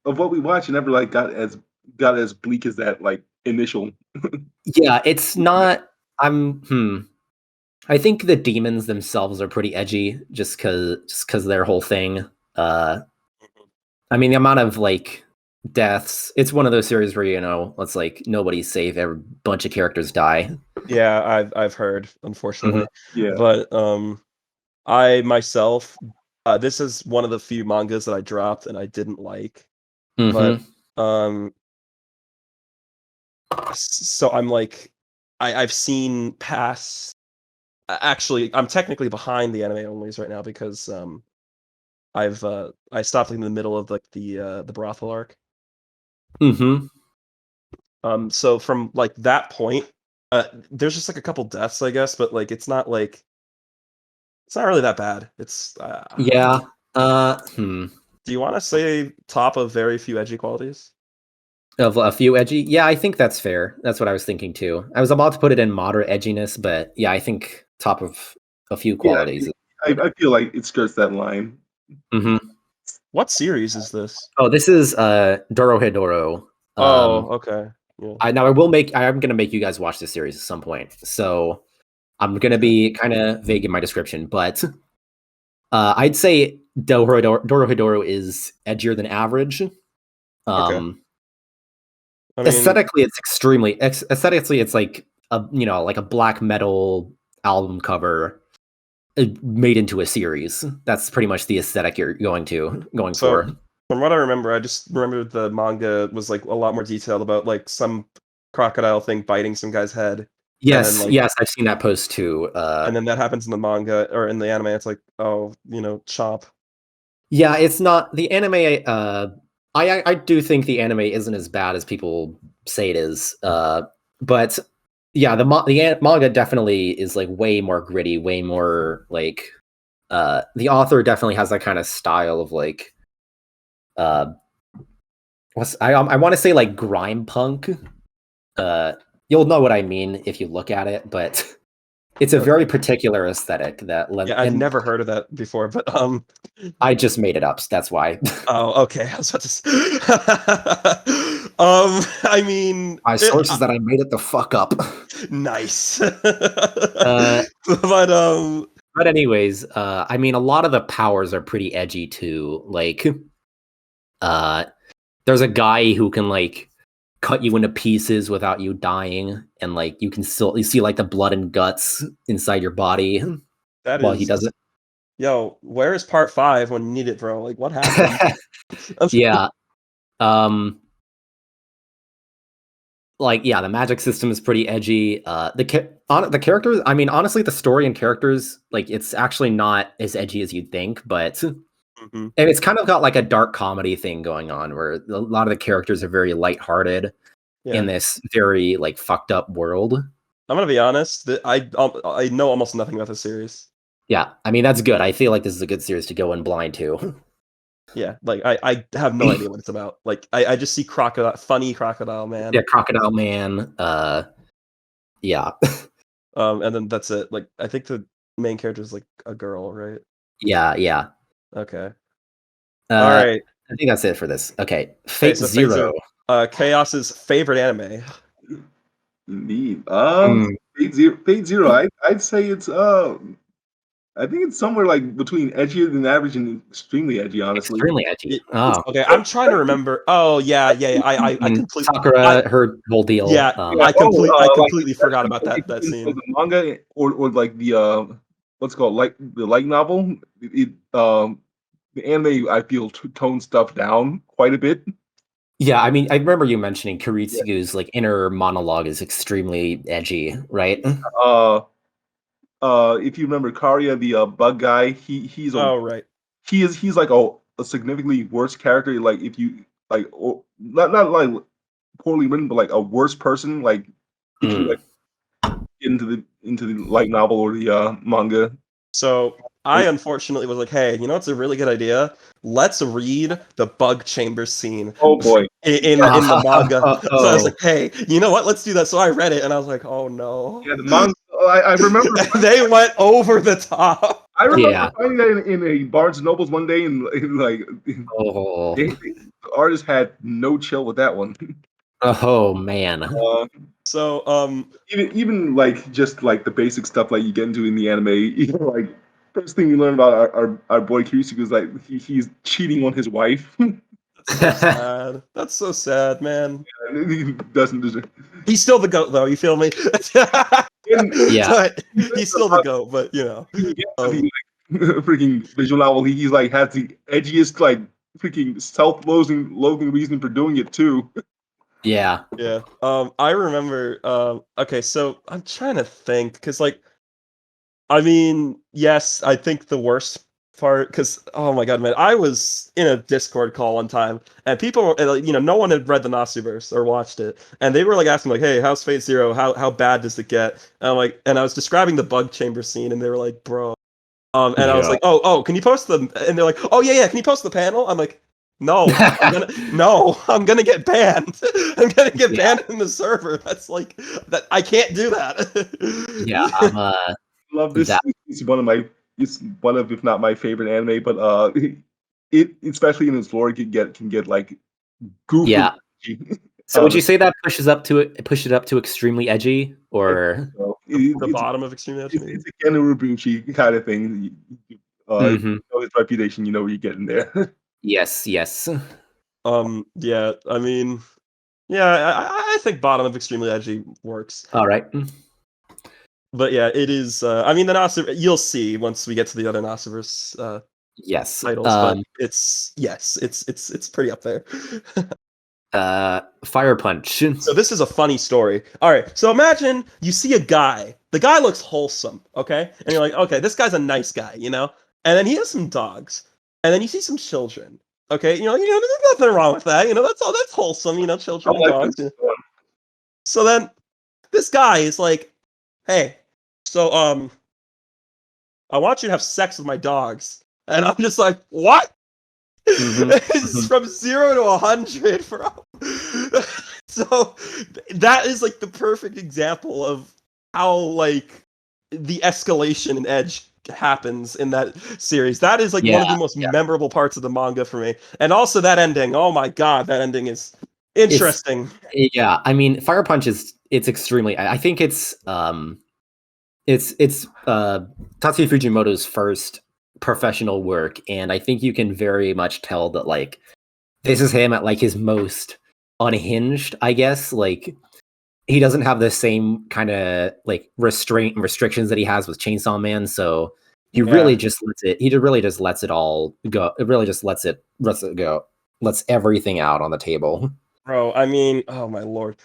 Speaker 3: of what we watched. It never like got as bleak as that like initial.
Speaker 1: Yeah, it's not. I think the demons themselves are pretty edgy, just because their whole thing. I mean, the amount of like deaths. It's one of those series where it's like nobody's safe. Every bunch of characters die.
Speaker 2: Yeah, I've heard, unfortunately.
Speaker 3: Yeah.
Speaker 2: But I myself, this is one of the few mangas that I dropped and I didn't like. But so I'm like, I've seen past. Actually, I'm technically behind the anime onlys right now because I stopped in the middle of like the Brothel Arc. So from like that point, there's just like a couple deaths, I guess, but like it's not really that bad. It's
Speaker 1: Yeah.
Speaker 2: Do you want to say top of very few edgy qualities?
Speaker 1: Of a few edgy. Yeah, I think that's fair. That's what I was thinking too. I was about to put it in moderate edginess, but yeah, I think top of a few qualities.
Speaker 3: I feel like it skirts that line.
Speaker 2: What series is this?
Speaker 1: Oh, this is Dorohedoro.
Speaker 2: Okay. Yeah.
Speaker 1: I'm gonna make you guys watch this series at some point. So I'm gonna be kind of vague in my description, but I'd say Dorohedoro is edgier than average.
Speaker 2: Okay. I mean,
Speaker 1: Aesthetically, it's like a black metal album cover made into a series. That's pretty much the aesthetic you're going for.
Speaker 2: From what I remember, I just remember the manga was like a lot more detailed about like some crocodile thing biting some guy's head.
Speaker 1: Yes,
Speaker 2: then,
Speaker 1: yes, I've seen that post too.
Speaker 2: And then that happens in the manga or in the anime. It's like, chop.
Speaker 1: Yeah, it's not the anime. I do think the anime isn't as bad as people say it is. But yeah, the manga definitely is like way more gritty, way more like the author definitely has that kind of style of like I want to say like grime punk. You'll know what I mean if you look at it, but it's a very particular aesthetic that.
Speaker 2: Yeah, I've never heard of that before, but
Speaker 1: I just made it up. So that's why.
Speaker 2: Oh, okay. I was about to say. I mean,
Speaker 1: my sources that I made it the fuck up.
Speaker 2: Nice.
Speaker 1: But anyways, I mean, a lot of the powers are pretty edgy too. Like, there's a guy who can like cut you into pieces without you dying, and like you see like the blood and guts inside your body while he does it.
Speaker 2: Yo, where is part 5 when you need it, bro? Like, what happened?
Speaker 1: Yeah. Like, yeah, the magic system is pretty edgy. The characters, I mean, honestly, the story and characters, like, it's actually not as edgy as you'd think, but and it's kind of got like a dark comedy thing going on where a lot of the characters are very lighthearted in this very like fucked up world.
Speaker 2: I'm gonna be honest, I know almost nothing about the series.
Speaker 1: Yeah, I mean, that's good. I feel like this is a good series to go in blind to.
Speaker 2: Yeah, like I have no idea what it's about. Like I just see funny Crocodile Man.
Speaker 1: Yeah, Crocodile Man. Yeah.
Speaker 2: And then that's it. Like I think the main character is like a girl, right?
Speaker 1: Yeah.
Speaker 2: Okay.
Speaker 1: All right. I think that's it for this. Okay. FateZero.
Speaker 2: Chaos's favorite anime.
Speaker 3: Indeed. FateZero. I'd say it's I think it's somewhere like between edgier than average and extremely edgy, honestly.
Speaker 1: Extremely edgy. Oh.
Speaker 2: Okay, I'm trying to remember. Oh yeah. I completely
Speaker 1: Sakura, her whole deal.
Speaker 2: Yeah, I completely forgot about that scene.
Speaker 3: Like the manga or like the what's it called, like the light novel. The anime I feel tones stuff down quite a bit.
Speaker 1: Yeah, I mean, I remember you mentioning Kiritsugu's like inner monologue is extremely edgy, right?
Speaker 3: If you remember Karya, the bug guy, he's
Speaker 2: right.
Speaker 3: He's like a significantly worse character. Like if you like, or, not like poorly written, but like a worse person. Like if you like into the light novel or the manga.
Speaker 2: So I unfortunately was like, hey, you know what's a really good idea? Let's read the bug chamber scene.
Speaker 3: Oh boy.
Speaker 2: In the manga. So I was like, hey, you know what? Let's do that. So I read it and I was like, oh no.
Speaker 3: Yeah, the manga. I remember
Speaker 2: they went over the top.
Speaker 3: I remember finding that in a Barnes and Nobles one day, and like, the artist had no chill with that one.
Speaker 1: Oh man.
Speaker 3: Even like just like the basic stuff like you get into in the anime, even like first thing you learn about our boy Kirisuke is like he's cheating on his wife.
Speaker 2: That's so sad. That's so sad, man.
Speaker 3: Yeah, he doesn't deserve.
Speaker 2: He's still the GOAT, though. You feel me?
Speaker 1: Yeah,
Speaker 2: but he's still the GOAT. But you know,
Speaker 3: freaking visual novel. He's like has the edgiest like freaking self-loathing reason for doing it too.
Speaker 1: Yeah.
Speaker 2: I remember. Okay, so I'm trying to think because, like, I mean, yes, I think the worst part because oh my god, man, I was in a Discord call one time and people, no one had read the Nasuverse or watched it, and they were like asking like, "Hey, how's FateZero? How bad does it get?" And I'm like, and I was describing the bug chamber scene, and they were like, "Bro," and I was like, "Oh, can you post them?" And they're like, "Oh yeah, can you post the panel?" I'm like, No, I'm gonna get banned. I'm gonna get banned in the server. That's like that. I can't do that.
Speaker 1: Yeah,
Speaker 3: love this. It's one of if not my favorite anime, but it especially in its lore can get like goofy.
Speaker 1: Yeah. So would you say that pushes it up to extremely edgy, or
Speaker 2: the bottom of extremely edgy?
Speaker 3: It's a Ken Urobuchi kind of thing. You know his reputation, you know where you're getting there.
Speaker 1: Yes.
Speaker 2: Yeah, I mean, yeah, I think bottom of extremely edgy works.
Speaker 1: All right.
Speaker 2: But yeah, it is. I mean, the Nasuverse, you'll see once we get to the other Nasuverse
Speaker 1: yes
Speaker 2: titles, but it's pretty up there.
Speaker 1: Fire Punch.
Speaker 2: So this is a funny story. All right, so imagine you see a guy. The guy looks wholesome, okay, and you're like, okay, this guy's a nice guy, you know. And then he has some dogs, and then you see some children. Okay, you know, there's nothing wrong with that. You know, that's wholesome. You know, children and dogs. Yeah. So then this guy is like, hey, so I want you to have sex with my dogs, and I'm just like, what? It's from 0 to 100, bro. So that is like the perfect example of how like the escalation in Edge happens in that series. That is like one of the most memorable parts of the manga for me. And also that ending. Oh my god, that ending is interesting.
Speaker 1: I mean, Fire Punch it's extremely. I think it's Tatsuya Fujimoto's first professional work, and I think you can very much tell that like this is him at like his most unhinged, I guess. Like he doesn't have the same kind of like restraint and restrictions that he has with Chainsaw Man, so he really just lets it. He really just lets it all go. It really just lets it go. Lets everything out on the table.
Speaker 2: Bro, I mean, oh my lord.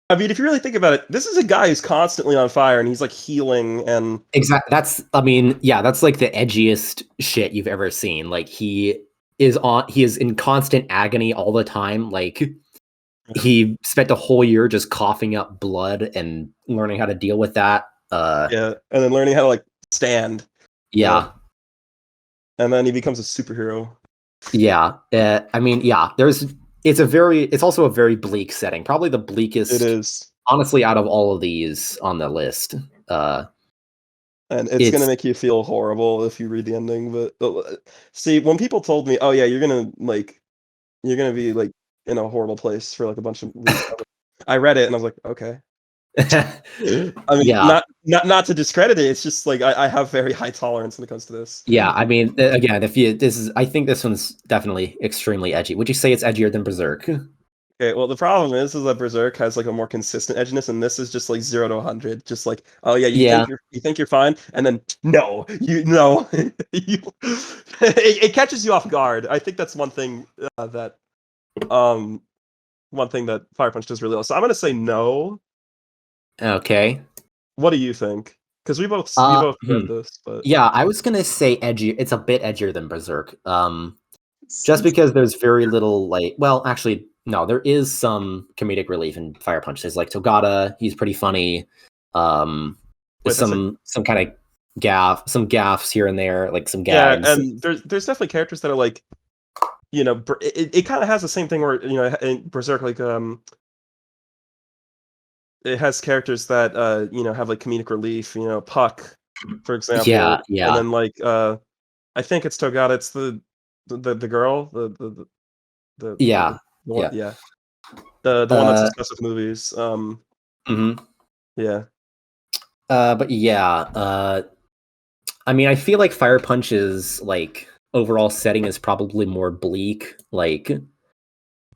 Speaker 2: I mean, if you really think about it, this is a guy who's constantly on fire, and he's like healing and
Speaker 1: exactly. That's that's like the edgiest shit you've ever seen. Like he is in constant agony all the time. Like he spent a whole year just coughing up blood and learning how to deal with that.
Speaker 2: And then learning how to like stand.
Speaker 1: Yeah.
Speaker 2: And then he becomes a superhero.
Speaker 1: Yeah. I mean, it's also a very bleak setting. Probably the bleakest
Speaker 2: it is.
Speaker 1: Honestly out of all of these on the list.
Speaker 2: And it's going to make you feel horrible if you read the ending, but see, when people told me, "Oh yeah, you're going to be like in a horrible place for like a bunch of weeks," I read it and I was like, "Okay." I mean, not to discredit it. It's just like I have very high tolerance when it comes to this.
Speaker 1: Yeah, I mean, again, I think this one's definitely extremely edgy. Would you say it's edgier than Berserk?
Speaker 2: Okay, well, the problem is that Berserk has like a more consistent edginess, and this is just like 0 to 100. Just like, oh yeah, you think you're fine, and then no, it catches you off guard. I think that's one thing that Fire Punch does really well. So I'm gonna say no.
Speaker 1: Okay.
Speaker 2: What do you think? Because we both read this, but
Speaker 1: yeah, I was gonna say edgy. It's a bit edgier than Berserk. Just because there's very little like, well, actually, no, there is some comedic relief in Fire Punch. There's like Togata, he's pretty funny. There's some kind of some gaffes here and there, like some gags.
Speaker 2: Yeah, and there's definitely characters that are like, you know, it kind of has the same thing where, you know, in Berserk, like it has characters that you know, have like comedic relief, you know, Puck, for example.
Speaker 1: Yeah.
Speaker 2: And then like I think it's Togata, it's the girl, the one that's obsessed with movies. Yeah.
Speaker 1: But yeah, I mean, I feel like Fire Punch's like overall setting is probably more bleak. Like,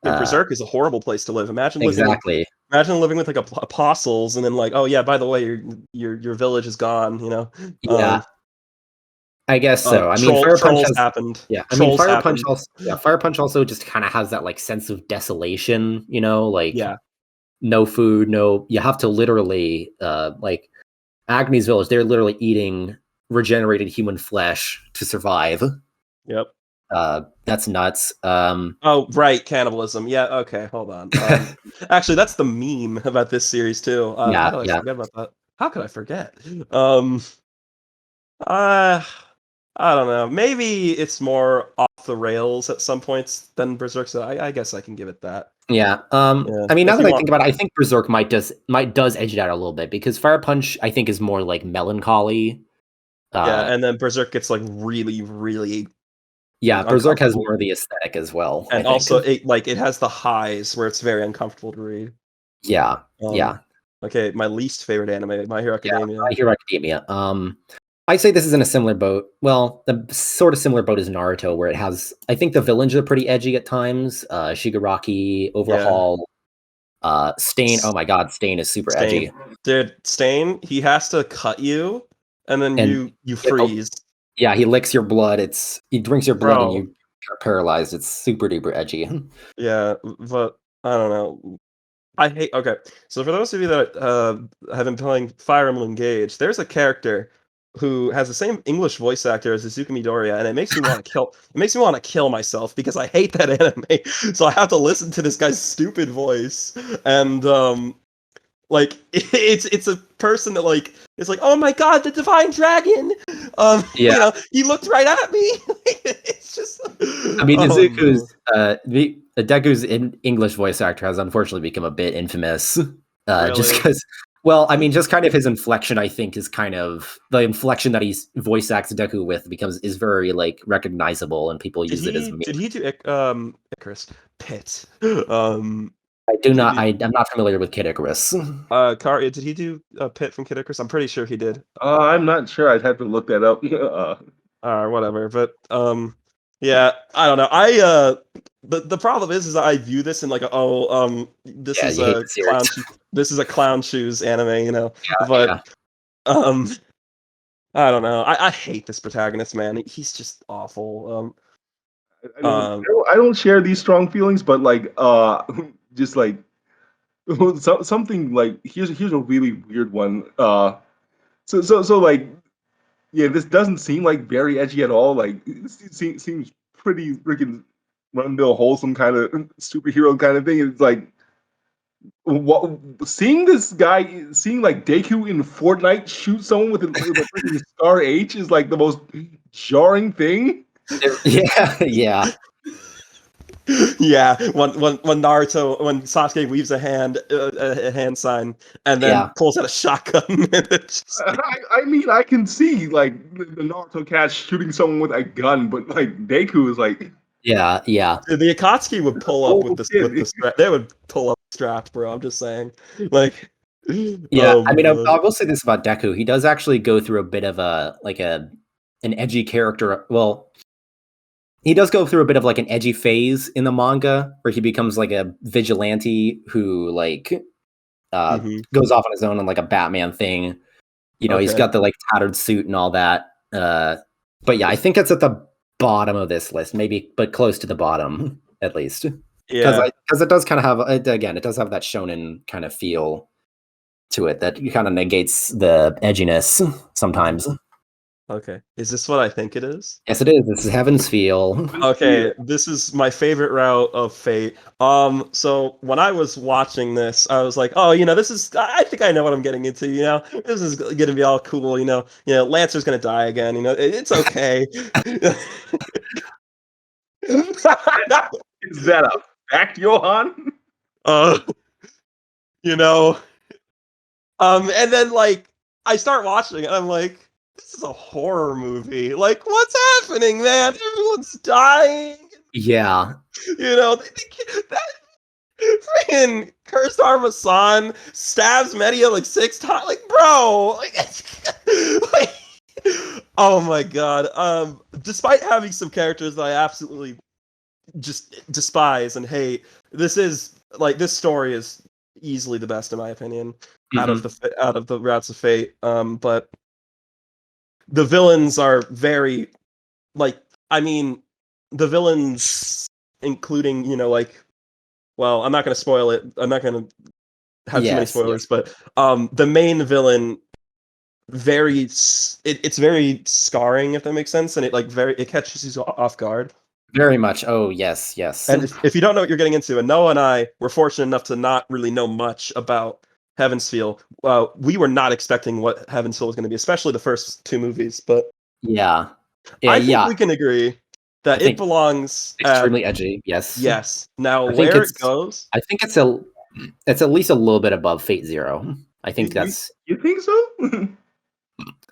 Speaker 2: Berserk is a horrible place to live. Imagine living with like apostles, and then like, oh yeah, by the way, your village is gone. You know.
Speaker 1: Yeah. I guess so. I mean, Fire Punch has
Speaker 2: happened.
Speaker 1: Yeah, I mean, Fire Punch also. Yeah, Fire Punch also just kind of has that like sense of desolation. You know, like no food, you have to literally like Agni's village. They're literally eating regenerated human flesh to survive.
Speaker 2: Yep.
Speaker 1: That's nuts.
Speaker 2: Oh right, cannibalism. Yeah. Okay, hold on. Actually, that's the meme about this series too. How did I forget about that? How could I forget? I don't know. Maybe it's more off the rails at some points than Berserk, so I guess I can give it that.
Speaker 1: Yeah. I mean, now that I think about it, I think Berserk might does edge it out a little bit, because Fire Punch, I think, is more like melancholy.
Speaker 2: And then Berserk gets like really, really.
Speaker 1: Yeah, Berserk has more of the aesthetic as well,
Speaker 2: and also it has the highs where it's very uncomfortable to read.
Speaker 1: Yeah.
Speaker 2: Okay, my least favorite anime, My Hero Academia.
Speaker 1: My Hero Academia. I'd say this is in a similar boat. Well, the sort of similar boat as Naruto, where it has, I think the villains are pretty edgy at times. Shigaraki, Overhaul, Stain. Oh my god, Stain is super edgy.
Speaker 2: Dude, Stain, he has to cut you, and then you freeze.
Speaker 1: Yeah, he licks your blood. He drinks your blood and you are paralyzed. It's super duper edgy.
Speaker 2: Yeah, but I don't know. Okay, so for those of you that have been playing Fire Emblem Engage, there's a character who has the same English voice actor as Izuku Midoriya, and it makes me want to kill. It makes me want to kill myself because I hate that anime. So I have to listen to this guy's stupid voice, and like it's a person that like is like, oh my god, the Divine Dragon. You know, he looked right at me. It's just.
Speaker 1: I mean, the Deku's English voice actor has unfortunately become a bit infamous. Just because, well, I mean, just kind of his inflection, I think, is kind of the inflection that he's voice acts Deku with is very like recognizable, and people use it as a meme.
Speaker 2: Did he do Icarus Pit?
Speaker 1: I do not. I'm not familiar with Kid Icarus.
Speaker 2: Did he do Pit from Kid Icarus? I'm pretty sure he did.
Speaker 3: I'm not sure. I'd have to look that up.
Speaker 2: Whatever. But yeah, I don't know. The problem is I view this in like this is a clown. This is a clown shoes anime, you know.
Speaker 1: Yeah,
Speaker 2: but I don't know. I hate this protagonist, man. He's just awful.
Speaker 3: I don't share these strong feelings, but like just like something like here's a really weird one. So like yeah, this doesn't seem like very edgy at all. Like it seems pretty freaking run-of-the-mill wholesome kind of superhero kind of thing. It's like seeing like Deku in Fortnite shoot someone with a freaking Star H is like the most jarring thing.
Speaker 1: Yeah.
Speaker 2: Yeah, when Sasuke weaves a hand sign and then pulls out a shotgun.
Speaker 3: I mean, I can see like the Naruto cat shooting someone with a gun, but like Deku is like,
Speaker 1: yeah.
Speaker 2: The Akatsuki would pull up with the strap. They would pull up strapped, bro. I'm just saying, like.
Speaker 1: Yeah, I mean, I will say this about Deku. He does actually go through a bit of an edgy character. Well, he does go through a bit of like an edgy phase in the manga where he becomes like a vigilante who like goes off on his own on like a Batman thing. You know, he's got the like tattered suit and all that. But yeah, I think it's at the bottom of this list, maybe, but close to the bottom at least.
Speaker 2: Yeah,
Speaker 1: because it does kind of have it does have that shonen kind of feel to it that kind of negates the edginess sometimes.
Speaker 2: Okay, is this what I think it is?
Speaker 1: Yes, it is. This is Heaven's Feel.
Speaker 2: Okay, this is my favorite route of Fate. So when I was watching this, I was like, oh, you know, I think I know what I'm getting into, you know? This is gonna be all cool, you know, Lancer's gonna die again, you know, it's okay.
Speaker 3: Is that a fact, Johan?
Speaker 2: You know, and then like I start watching it, I'm like, this is a horror movie. Like, what's happening, man? Everyone's dying.
Speaker 1: Yeah.
Speaker 2: You know, that freaking Cursed Armasan stabs Media like 6 times. Like, bro, like, oh my god. Despite having some characters that I absolutely just despise and hate, this story is easily the best in my opinion out of the routes of Fate. But the villains are very, like, I mean, the villains, including, you know, like, well, I'm not going to spoil it. I'm not going to have too many spoilers, but the main villain, it's very scarring, if that makes sense, and it catches you off guard.
Speaker 1: Very much. Oh, yes.
Speaker 2: And if you don't know what you're getting into, and Noah and I were fortunate enough to not really know much about Heaven's Feel, we were not expecting what Heaven's Feel was going to be, especially the first 2 movies. But
Speaker 1: I
Speaker 2: think we can agree that it belongs
Speaker 1: extremely edgy.
Speaker 2: Yes. Now where it goes,
Speaker 1: I think it's at least a little bit above FateZero. I think that's.
Speaker 3: You think so?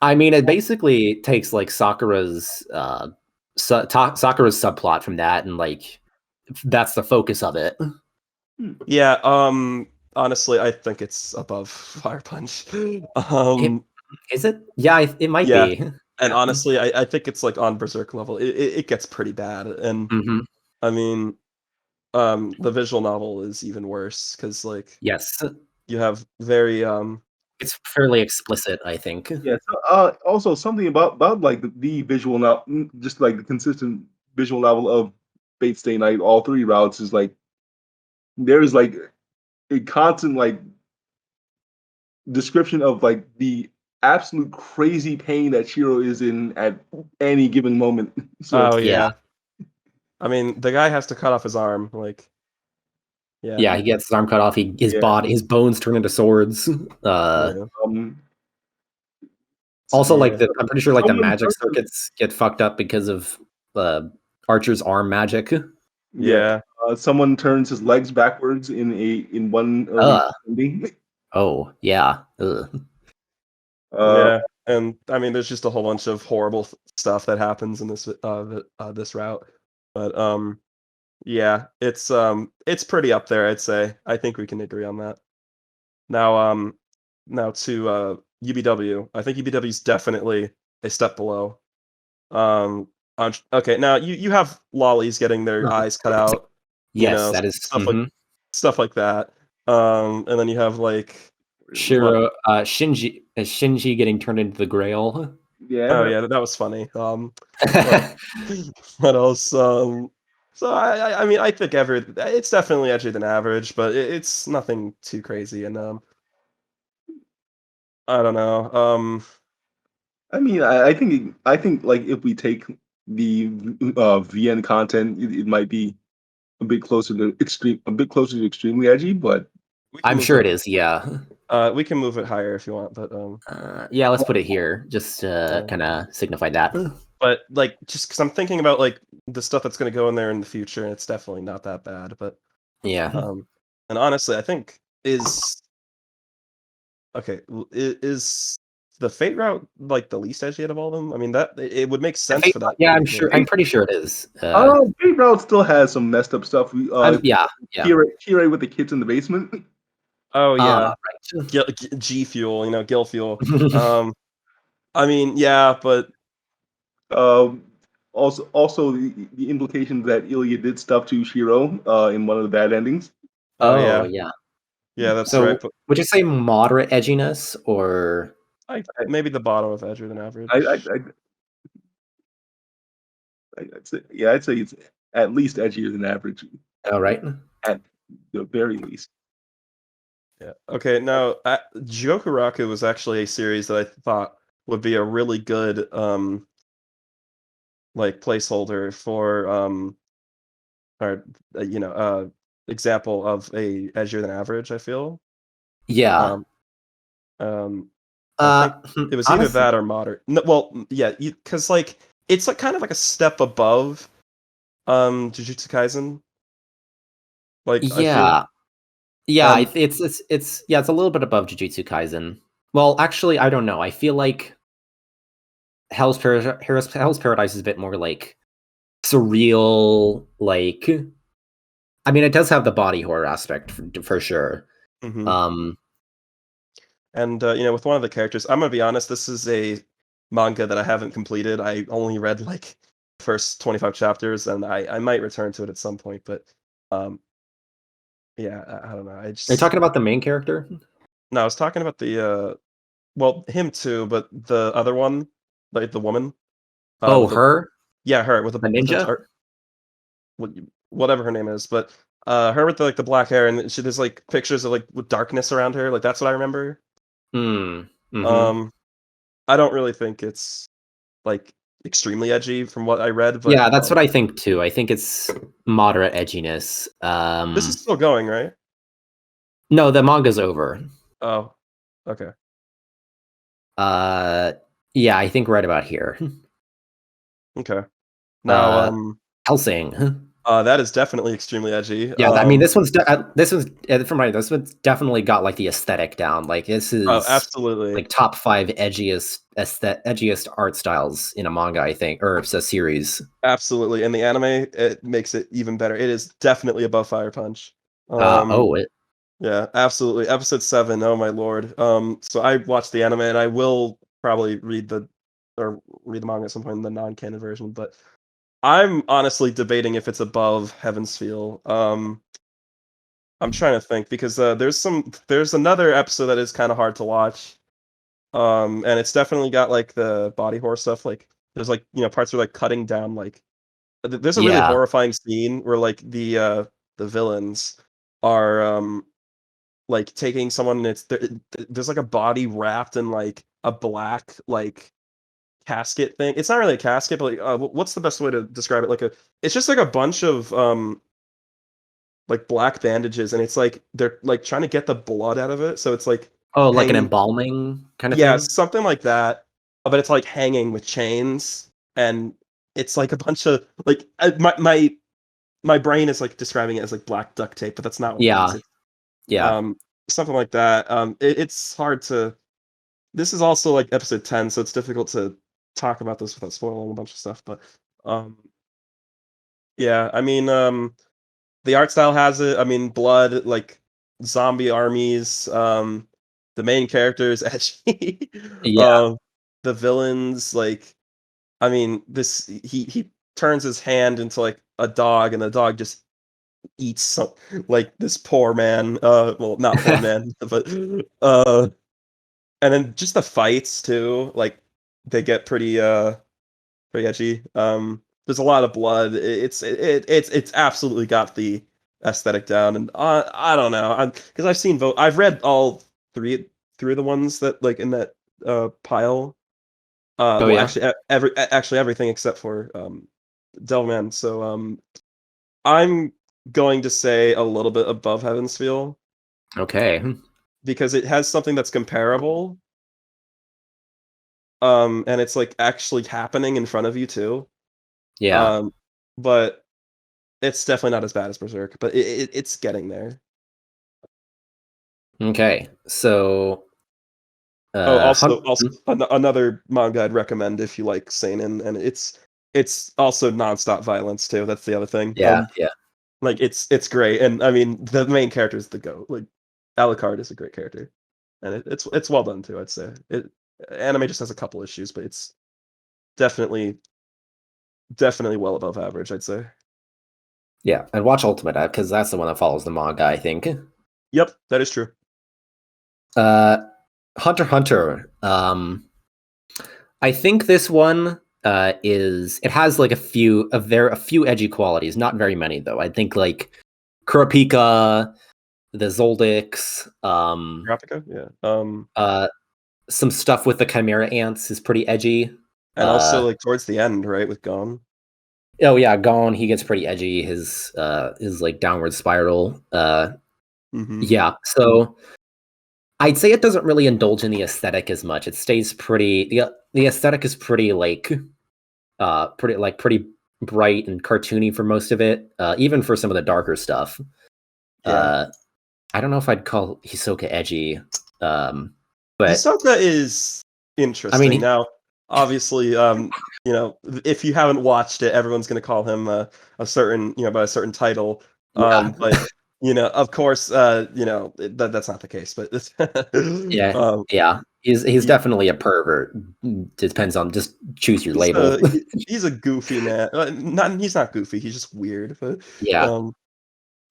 Speaker 1: I mean, it basically takes like Sakura's subplot from that, and like that's the focus of it.
Speaker 2: Yeah. Honestly, I think it's above Fire Punch.
Speaker 1: Is it? Yeah, it might be.
Speaker 2: And honestly, I think it's like on Berserk level. It gets pretty bad, and I mean, the visual novel is even worse because like you have very
Speaker 1: it's fairly explicit, I think.
Speaker 3: Yeah. So, also something about like the visual novel, just like the consistent visual novel of Fate Stay Night, all 3 routes is like there's like a constant like description of like the absolute crazy pain that Shiro is in at any given moment. So,
Speaker 2: I mean, the guy has to cut off his arm, like.
Speaker 1: Yeah, he gets his arm cut off. His bones turn into swords. Also, like I'm pretty sure like the magic circuits get fucked up because of Archer's arm magic.
Speaker 2: Yeah.
Speaker 3: Someone turns his legs backwards in one early ending.
Speaker 1: Oh yeah. Ugh.
Speaker 2: Yeah, and I mean, there's just a whole bunch of horrible stuff that happens in this route, but yeah, it's pretty up there, I'd say. I think we can agree on that. Now to UBW. I think UBW is definitely a step below. Okay, now you have lollies getting their eyes cut out,
Speaker 1: Yes, that is
Speaker 2: stuff like that. And then you have like
Speaker 1: Shinji getting turned into the Grail.
Speaker 3: Yeah.
Speaker 2: Oh yeah, that was funny. What else? So I mean, I think it's definitely edgier than average, but it's nothing too crazy. And I don't know.
Speaker 3: I mean, I think like if we take the VN content, it might be a bit closer to extremely edgy, but
Speaker 1: I'm sure it is. Yeah.
Speaker 2: We can move it higher if you want, but
Speaker 1: yeah, let's put it here, just to kind of signify that.
Speaker 2: But like, just because I'm thinking about like the stuff that's going to go in there in the future, and it's definitely not that bad. But
Speaker 1: yeah.
Speaker 2: And honestly, I think is the Fate route like the least edgy out of all of them? I mean, that it would make sense for that.
Speaker 1: Yeah, I'm pretty sure it is.
Speaker 3: Fate route still has some messed up stuff.
Speaker 1: Yeah.
Speaker 3: Kirei with the kids in the basement.
Speaker 2: Oh yeah,
Speaker 1: right.
Speaker 2: G fuel, Gil fuel. I mean, yeah, but
Speaker 3: also the implication that Ilya did stuff to Shiro in one of the bad endings.
Speaker 1: Yeah.
Speaker 2: Yeah, that's
Speaker 1: so,
Speaker 2: right. But
Speaker 1: would you say moderate edginess, or
Speaker 2: maybe the bottom of edgier than average?
Speaker 3: I'd say it's at least edgier than average.
Speaker 1: Oh, right.
Speaker 3: At the very least.
Speaker 2: Yeah. Okay. Now, Jokeraku was actually a series that I thought would be a really good like placeholder for or example of a edgier than average. I feel.
Speaker 1: Yeah.
Speaker 2: I think it was either that or moderate. No, well, yeah, because like it's like kind of like a step above Jujutsu Kaisen. Like
Speaker 1: yeah. It's a little bit above Jujutsu Kaisen. Well, actually, I don't know. I feel like Hell's Paradise is a bit more like surreal. Like, I mean, it does have the body horror aspect for sure.
Speaker 2: Mm-hmm. And with one of the characters, I'm gonna be honest. This is a manga that I haven't completed. I only read like the first 25 chapters, and I might return to it at some point. But yeah, I don't know.
Speaker 1: Are you talking about the main character?
Speaker 2: No, I was talking about the well, him too, but the other one, like the woman.
Speaker 1: Her?
Speaker 2: Yeah, her with
Speaker 1: the ninja.
Speaker 2: Whatever her name is, but her with the black hair, and there's like pictures of like with darkness around her. Like that's what I remember.
Speaker 1: Mm-hmm.
Speaker 2: I don't really think it's like extremely edgy from what I read, but
Speaker 1: yeah, that's what I think too. I think it's moderate edginess.
Speaker 2: This is still going, right?
Speaker 1: No, the manga's over.
Speaker 2: Oh, okay.
Speaker 1: Yeah, I think right about here.
Speaker 2: Okay. Now,
Speaker 1: Hellsing.
Speaker 2: That is definitely extremely edgy.
Speaker 1: Yeah, I mean, this one's definitely got like the aesthetic down. Like this is
Speaker 2: absolutely
Speaker 1: like top 5 edgiest art styles in a manga, I think, or it's a series.
Speaker 2: Absolutely, and the anime it makes it even better. It is definitely above Fire Punch. Yeah, absolutely. Episode 7. Oh my lord. So I watched the anime, and I will probably read the manga at some point in the non-canon version, but I'm honestly debating if it's above Heaven's Feel. I'm trying to think because there's another episode that is kind of hard to watch. And it's definitely got like the body horror stuff. Like there's like parts where like cutting down like there's a really horrifying scene where like the villains are like taking someone and there's like a body wrapped in like a black like casket thing. It's not really a casket, but like what's the best way to describe it? It's just like a bunch of like black bandages, and it's like they're like trying to get the blood out of it. So it's like
Speaker 1: like an embalming kind of thing.
Speaker 2: Yeah, something like that. But it's like hanging with chains, and it's like a bunch of like my my brain is like describing it as like black duct tape, but that's not what it is.
Speaker 1: Yeah.
Speaker 2: Something like that. It's hard to. This is also like episode 10, so it's difficult to talk about this without spoiling a bunch of stuff. But yeah, I mean, the art style has it. I mean, blood, like zombie armies. The main characters edgy.
Speaker 1: Yeah.
Speaker 2: The villains, like, I mean, this he turns his hand into like a dog, and the dog just eats some, like this poor man. Well, not poor man, but and then just the fights too, like they get pretty edgy. There's a lot of blood. It's absolutely got the aesthetic down, and I don't know, because I've read all three of the ones that like in that pile. Well,
Speaker 1: yeah.
Speaker 2: actually everything except for Devilman. So I'm going to say a little bit above Heaven's Feel.
Speaker 1: Okay.
Speaker 2: Because it has something that's comparable. And it's like actually happening in front of you too.
Speaker 1: Yeah.
Speaker 2: But it's definitely not as bad as Berserk, but it's getting there.
Speaker 1: Okay. So
Speaker 2: also another manga I'd recommend if you like seinen, and it's also nonstop violence too. That's the other thing.
Speaker 1: Yeah.
Speaker 2: Like it's great, and I mean the main character is the GOAT. Like Alucard is a great character, and it's well done too. I'd say anime just has a couple issues, but it's definitely well above average, I'd say.
Speaker 1: Yeah, and watch Ultimate because that's the one that follows the manga, I think.
Speaker 2: Yep, that is true.
Speaker 1: Hunter x Hunter. I think this one it has like a few edgy qualities, not very many though. I think like Kurapika, the Zoldyx,
Speaker 2: Kurapika, yeah.
Speaker 1: Some stuff with the Chimera ants is pretty edgy.
Speaker 2: And also like towards the end, right, with Gon.
Speaker 1: Oh yeah, Gon, he gets pretty edgy. His like downward spiral. Yeah, so I'd say it doesn't really indulge in the aesthetic as much. It stays pretty. The aesthetic is pretty pretty bright and cartoony for most of it. Even for some of the darker stuff. Yeah. I don't know if I'd call Hisoka edgy. But
Speaker 2: Hisoka is interesting. I mean, now, obviously, you know, if you haven't watched it, everyone's going to call him a certain, you know, by a certain title.
Speaker 1: Yeah.
Speaker 2: But you know, of course, you know that's not the case. But
Speaker 1: yeah, he's definitely a pervert. Depends on, just choose your label.
Speaker 2: He's a goofy man. He's not goofy. He's just weird. But
Speaker 1: yeah,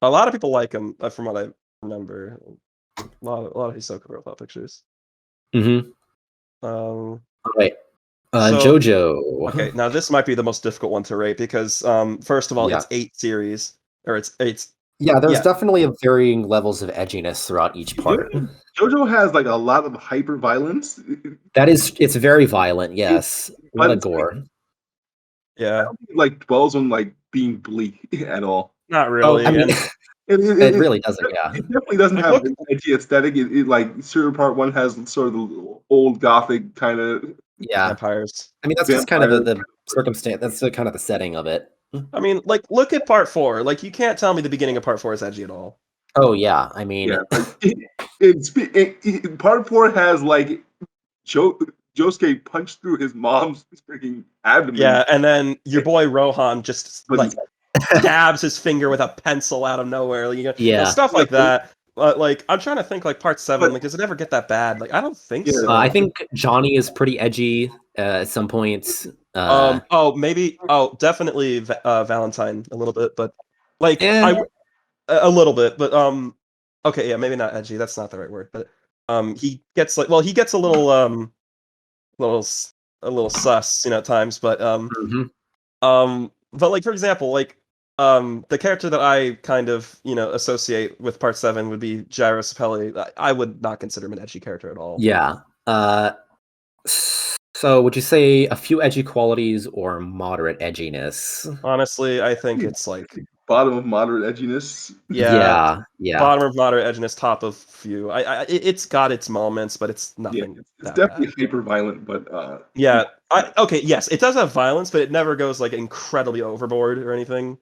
Speaker 2: a lot of people like him, from what I remember. A lot of Hisoka profile pictures.
Speaker 1: Mm-hmm. Right. JoJo.
Speaker 2: Okay, now this might be the most difficult one to rate because, first of all, it's 8 series, or it's.
Speaker 1: Yeah, there's definitely varying levels of edginess throughout each part.
Speaker 3: JoJo has like a lot of hyper violence.
Speaker 1: It's very violent. Yes, a lot of gore.
Speaker 2: Yeah,
Speaker 3: I don't think it like dwells on like being bleak at all.
Speaker 2: Not really.
Speaker 1: I mean, it really doesn't. Yeah,
Speaker 3: it definitely doesn't have an edgy aesthetic. It like Serial Part 1 has sort of the old gothic kind of
Speaker 2: vampires.
Speaker 1: I mean, that's just kind of the circumstance. That's kind of the setting of it.
Speaker 2: I mean, like, look at Part 4. Like, you can't tell me the beginning of Part 4 is edgy at all.
Speaker 1: Oh yeah, I mean,
Speaker 3: Part 4 has like Josuke punched through his mom's freaking abdomen.
Speaker 2: Yeah, and then your boy Rohan just like stabs his finger with a pencil out of nowhere. Like, stuff like that. Like, I'm trying to think, like, Part 7. Like, does it ever get that bad? Like, I don't think so.
Speaker 1: I think Johnny is pretty edgy at some points.
Speaker 2: Definitely Valentine a little bit, but like a little bit, but okay, yeah, maybe not edgy. That's not the right word, but he gets like, well, he gets a little sus, you know, at times, but but like, for example, like the character that I kind of, you know, associate with Part 7 would be Gyro Sapelli. I would not consider him an edgy character at all.
Speaker 1: Yeah. So would you say a few edgy qualities or moderate edginess?
Speaker 2: Honestly, I think it's like
Speaker 3: bottom of moderate edginess.
Speaker 1: Yeah.
Speaker 2: Bottom of moderate edginess, top of few. It's got its moments, but it's nothing.
Speaker 3: Yeah, it's definitely hyper violent, but
Speaker 2: okay, yes, it does have violence, but it never goes like incredibly overboard or anything.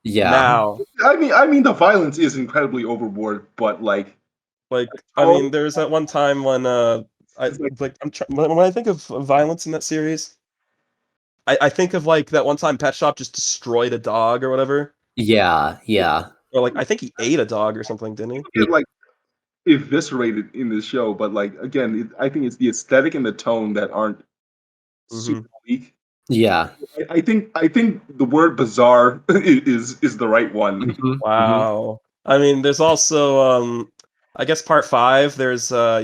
Speaker 1: Yeah.
Speaker 2: Now,
Speaker 3: I mean, the violence is incredibly overboard, but like,
Speaker 2: I mean, there's that one time when
Speaker 3: it's like,
Speaker 2: when I think of violence in that series, I think of like that one time Pet Shop just destroyed a dog or whatever,
Speaker 1: Yeah.
Speaker 2: or like I think he ate a dog or something, didn't he?
Speaker 3: get like eviscerated in this show, but like again, I think it's the aesthetic and the tone that aren't super weak.
Speaker 1: Yeah.
Speaker 3: I think the word bizarre is the right one.
Speaker 2: Wow. I mean, there's also I guess part 5, there's oh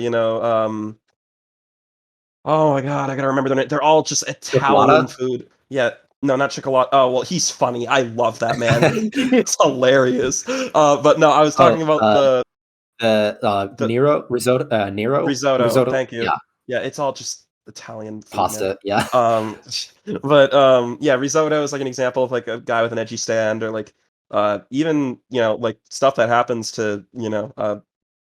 Speaker 2: my god, I gotta remember their name. They're all just Italian
Speaker 1: Chocolata?
Speaker 2: food. Yeah, no, not chocolate. Oh well, he's funny. I love that man. It's hilarious. But no, I was
Speaker 1: Oh,
Speaker 2: talking about the
Speaker 1: Nero risotto.
Speaker 2: risotto.
Speaker 1: Risotto.
Speaker 2: Thank you.
Speaker 1: Yeah.
Speaker 2: Yeah, it's all just Italian food, man.
Speaker 1: Pasta. Yeah.
Speaker 2: But yeah, risotto is like an example of like a guy with an edgy stand, or like even like stuff that happens to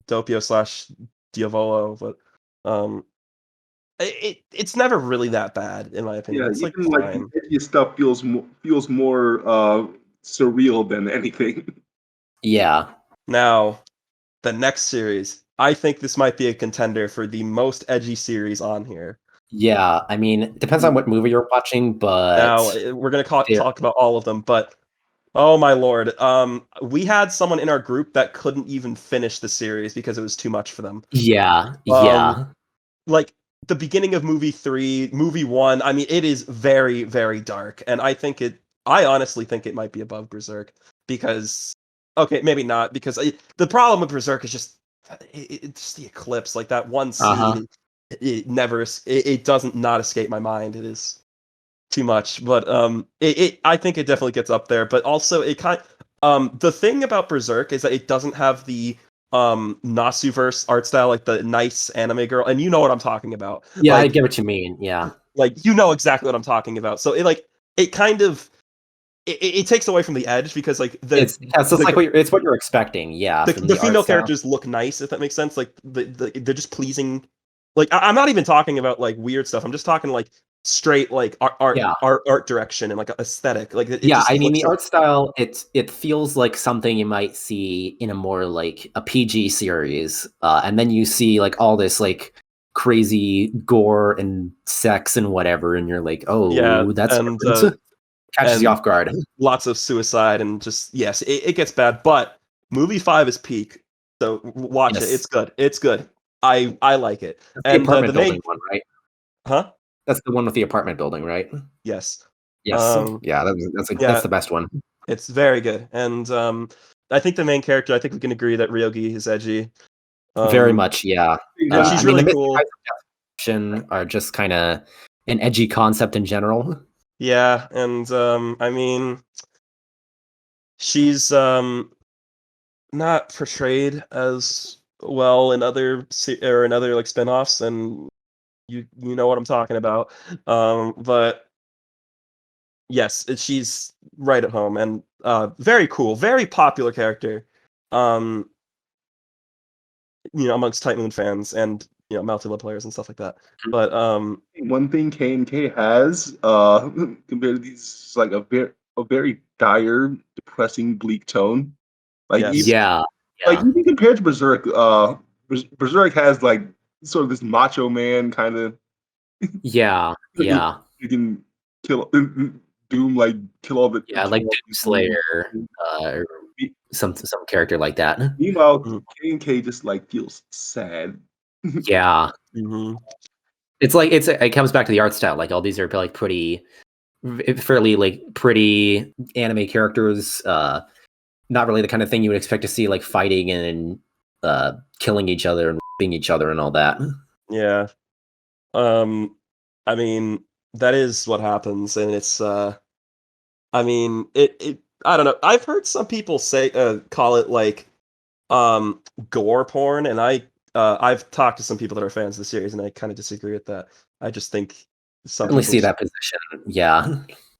Speaker 2: Doppio slash Diavolo, but um it's never really that bad in my opinion.
Speaker 3: Yeah,
Speaker 2: It's like
Speaker 3: even like
Speaker 2: fine.
Speaker 3: the edgy stuff feels more surreal than anything.
Speaker 1: Yeah.
Speaker 2: Now, the next series, I think this might be a contender for the most edgy series on here.
Speaker 1: Yeah. I mean, it depends on what movie you're watching,
Speaker 2: Now,
Speaker 1: but
Speaker 2: we're gonna talk about all of them, but oh my lord, we had someone in our group that couldn't even finish the series because it was too much for them.
Speaker 1: yeah.
Speaker 2: Um,
Speaker 1: Yeah.
Speaker 2: like the beginning of movie 3, movie 1, I mean, it is very, very dark, and I honestly think it might be above Berserk because, okay, maybe not because the problem with Berserk is just it's just the eclipse, like that one
Speaker 1: Uh-huh.
Speaker 2: scene. It never, it doesn't not escape my mind. It is too much, but I think it definitely gets up there. But also, the thing about Berserk is that it doesn't have the Nasuverse art style, like the nice anime girl, and you know what I'm talking about.
Speaker 1: Yeah, I get what you mean. Yeah.
Speaker 2: Like you know exactly what I'm talking about. So it kind of it takes away from the edge because like
Speaker 1: So it's like it's what you're expecting, yeah, from
Speaker 2: the
Speaker 1: the art
Speaker 2: female
Speaker 1: style.
Speaker 2: characters look nice, if that makes sense. Like they're just pleasing. Like I'm not even talking about like weird stuff. I'm just talking like straight like
Speaker 1: Yeah.
Speaker 2: art direction and like aesthetic. Like it
Speaker 1: Yeah,
Speaker 2: just
Speaker 1: I mean
Speaker 2: looks
Speaker 1: the art style, it feels like something you might see in a more like a PG series. And then you see like all this like crazy gore and sex and whatever, and you're like,
Speaker 2: yeah,
Speaker 1: oh, that's
Speaker 2: and
Speaker 1: different. Catches you
Speaker 2: and
Speaker 1: off guard.
Speaker 2: lots of suicide and just yes, it gets bad. But movie 5 is peak, so watch it.
Speaker 1: Yes.
Speaker 2: It's good. It's good. I like it.
Speaker 1: That's the
Speaker 2: And
Speaker 1: apartment
Speaker 2: the main
Speaker 1: building one, right?
Speaker 2: huh?
Speaker 1: That's the one with the apartment building, right?
Speaker 2: Yes.
Speaker 1: Yes.
Speaker 2: Um
Speaker 1: Yeah, that's
Speaker 2: yeah,
Speaker 1: the best one.
Speaker 2: it's very good. And I think the main character, I think we can agree that Ryogi is edgy.
Speaker 1: Very
Speaker 2: Um
Speaker 1: much, yeah.
Speaker 2: and
Speaker 1: I
Speaker 2: she's
Speaker 1: mean, the
Speaker 2: really
Speaker 1: Mystic
Speaker 2: cool.
Speaker 1: Heights of Definition are just kind of an edgy concept in general.
Speaker 2: Yeah, and I mean she's not portrayed as well in other or in other like spin-offs, and you know what I'm talking about. But yes, she's right at home and very cool, very popular character. Um, amongst Titan Moon fans and Meltila players and stuff like that. But
Speaker 3: One thing K and K has compared to these like a very dire, depressing, bleak tone. Like
Speaker 2: yes,
Speaker 1: Yeah.
Speaker 3: like
Speaker 1: Yeah.
Speaker 3: even compared to Berserk, Berserk has like sort of this macho man kind of
Speaker 1: Yeah. Yeah.
Speaker 3: you can kill Doom like kill all the
Speaker 1: Yeah, like
Speaker 3: kill all
Speaker 1: Doomslayer,
Speaker 3: people.
Speaker 1: or some character like that.
Speaker 3: Meanwhile,
Speaker 2: mhm,
Speaker 3: K and K just like feels sad.
Speaker 1: Yeah.
Speaker 2: mhm.
Speaker 1: It's like it comes back to the art style. Like all these are like fairly like pretty anime characters. Not really the kind of thing you would expect to see like fighting and killing each other and being each other and all that.
Speaker 2: Yeah. I mean that is what happens, and it's I mean it I don't know. I've heard some people say call it like um gore porn, and I've talked to some people that are fans of the series, and I kind of disagree with that. I just think some
Speaker 1: Certainly
Speaker 2: people
Speaker 1: see that position. Yeah.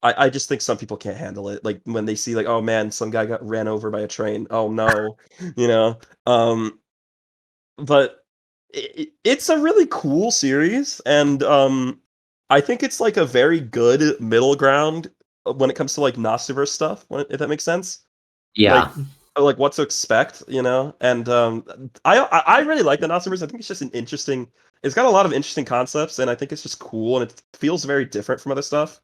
Speaker 2: I just think some people can't handle it. Like when they see like, oh man, some guy got ran over by a train. Oh no, you know. But it's a really cool series, and I think it's like a very good middle ground when it comes to like Nostiverse stuff, if that makes sense.
Speaker 1: Yeah.
Speaker 2: Like what to expect, you know. And I really like the Nostiverse. I think it's just an interesting. It's got a lot of interesting concepts, and I think it's just cool, and it feels very different from other stuff.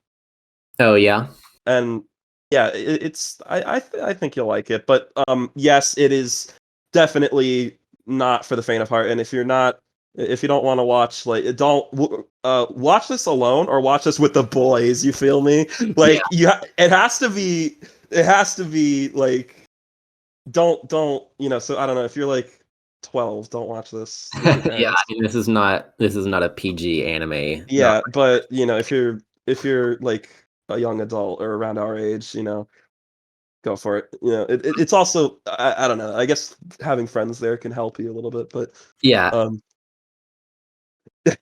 Speaker 1: Oh yeah.
Speaker 2: And yeah, it's I think you'll like it. But yes, it is definitely not for the faint of heart. And if you don't want to watch, like, don't watch this alone or watch this with the boys. You feel me? Like, it has to be like, don't So I don't know, if you're like 12, don't watch this with your parents.
Speaker 1: Yeah, I mean, this is not a PG anime.
Speaker 2: Yeah, but if you're like a young adult or around our age, go for it. It's also, I don't know. I guess having friends there can help you a little bit, but
Speaker 1: yeah.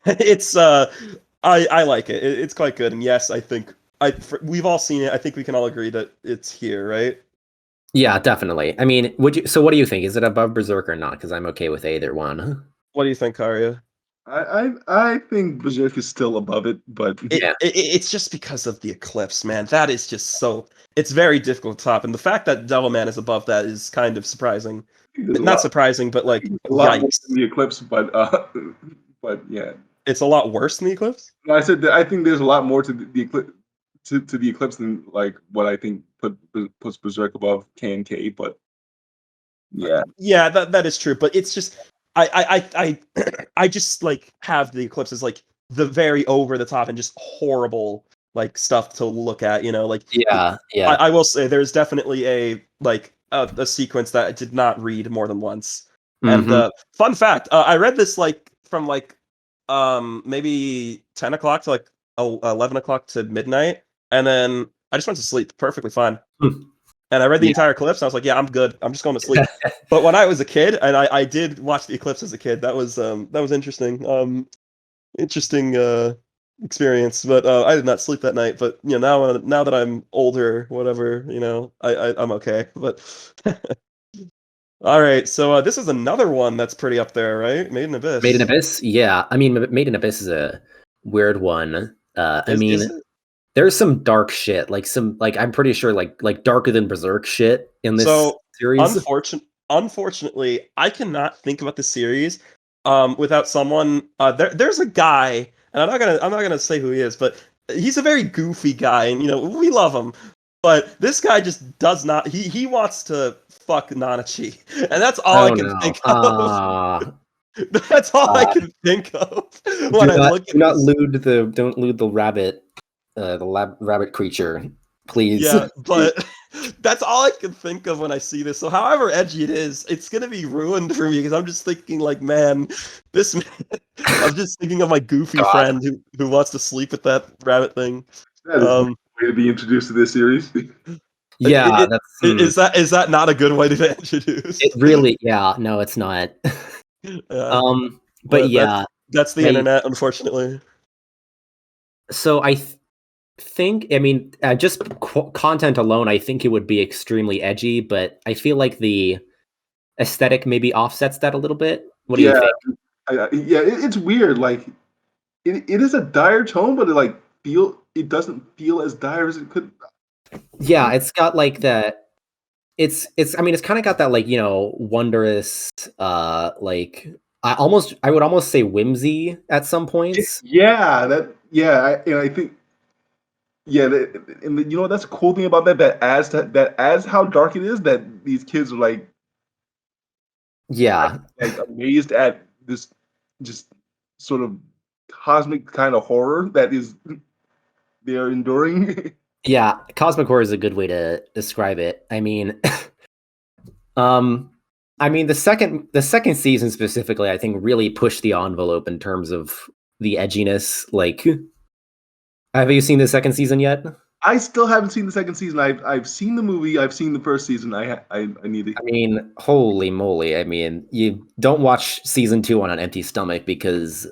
Speaker 2: It's I like it. It's quite good, and yes, I think we've all seen it. I think we can all agree that it's here, right?
Speaker 1: Yeah, definitely. I mean, what do you think? Is it above Berserk or not? Because I'm okay with either one.
Speaker 2: What do you think, Karya?
Speaker 3: I think Berserk is still above it, but
Speaker 2: it's just because of the eclipse, man. That is just it's very difficult to top, and the fact that Devilman is above that is kind of surprising. Not surprising, but like,
Speaker 3: a lot more than the eclipse, but yeah,
Speaker 2: it's a lot worse than the eclipse.
Speaker 3: No, I said that I think there's a lot more to the eclipse to the eclipse than like what I think puts Berserk above K and K, but
Speaker 2: yeah, that is true. But it's just I just like have the eclipse as like the very over the top and just horrible like stuff to look at. Like
Speaker 1: yeah.
Speaker 2: I will say there's definitely a sequence that I did not read more than once.
Speaker 1: Mm-hmm.
Speaker 2: And fun fact, I read this like from like maybe 10 o'clock to like 11 o'clock to midnight, and then I just went to sleep perfectly fine. And I read the entire eclipse, and I was like, yeah, I'm good. I'm just going to sleep. But when I was a kid, and I did watch the eclipse as a kid, that was interesting. Interesting experience. But I did not sleep that night. But now that I'm older, whatever, I'm okay. But all right, so this is another one that's pretty up there, right? Made in Abyss.
Speaker 1: Made in Abyss, yeah. I mean, Made in Abyss is a weird one. There's some dark shit, like I'm pretty sure like darker than Berserk shit in this series.
Speaker 2: Unfortunately, I cannot think about the series without someone. There's a guy, and I'm not gonna say who he is, but he's a very goofy guy, and we love him. But this guy just does not. He wants to fuck Nanachi, and that's all I can think of. That's all I can think of when I look at this.
Speaker 1: Don't lewd the rabbit. The rabbit creature, please.
Speaker 2: Yeah, but that's all I can think of when I see this. So however edgy it is, it's gonna be ruined for me because I'm just thinking like, man, this man. I'm just thinking of my goofy friend who wants to sleep with that rabbit thing.
Speaker 3: That is a way to be introduced to this series.
Speaker 1: Yeah,
Speaker 2: is that not a good way to be introduced?
Speaker 1: It really, yeah, no, it's not. But yeah,
Speaker 2: that's the internet, unfortunately.
Speaker 1: So I think, I mean, just content alone, I think it would be extremely edgy, but I feel like the aesthetic maybe offsets that a little bit. What do you think?
Speaker 3: It's weird. Like, it is a dire tone, but it doesn't feel as dire as it could.
Speaker 1: Yeah, it's got like that. It's I mean, it's kind of got that like wondrous, like I would almost say whimsy at some points.
Speaker 3: I think. Yeah, and that's the cool thing about that as how dark it is, that these kids are like amazed at this just sort of cosmic kind of horror that is they're enduring.
Speaker 1: Yeah, cosmic horror is a good way to describe it. I mean, the second season specifically, I think really pushed the envelope in terms of the edginess. Like, have you seen the second season yet?
Speaker 3: I still haven't seen the second season. I've seen the movie. I've seen the first season. I need to.
Speaker 1: I mean, holy moly! I mean, you don't watch season 2 on an empty stomach because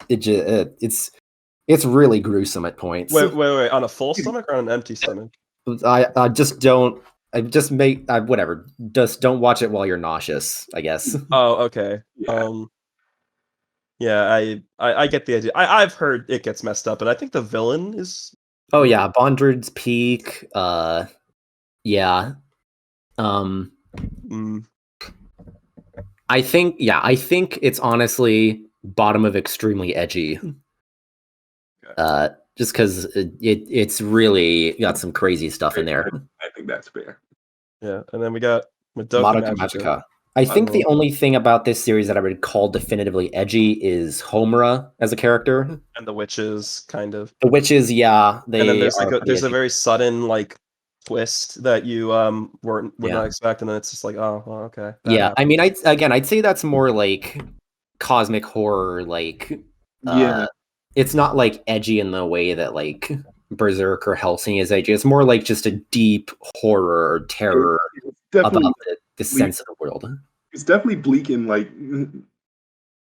Speaker 1: it's really gruesome at points.
Speaker 2: Wait, on a full stomach or on an empty stomach?
Speaker 1: I just don't. Whatever. Just don't watch it while you're nauseous, I guess.
Speaker 2: Oh, okay. Yeah. I get the idea. I've heard it gets messed up, and I think the villain is
Speaker 1: Oh yeah, Bondred's Peak. Yeah.
Speaker 2: Mm.
Speaker 1: I think it's honestly bottom of extremely edgy. Just because it's really got some crazy stuff in there.
Speaker 3: I think that's fair.
Speaker 2: Yeah, and then we got Madoka Magica.
Speaker 1: I think the only thing about this series that I would call definitively edgy is Homura as a character.
Speaker 2: And the witches, kind of.
Speaker 1: The witches, yeah.
Speaker 2: And then there's a very sudden like twist that you would not expect, and then it's just like, oh, well, okay.
Speaker 1: Yeah, I mean, I'd say that's more like cosmic horror, like it's not like edgy in the way that like Berserk or Hellsing is edgy. It's more like just a deep horror or terror about the sense of the world.
Speaker 3: It's definitely bleak and like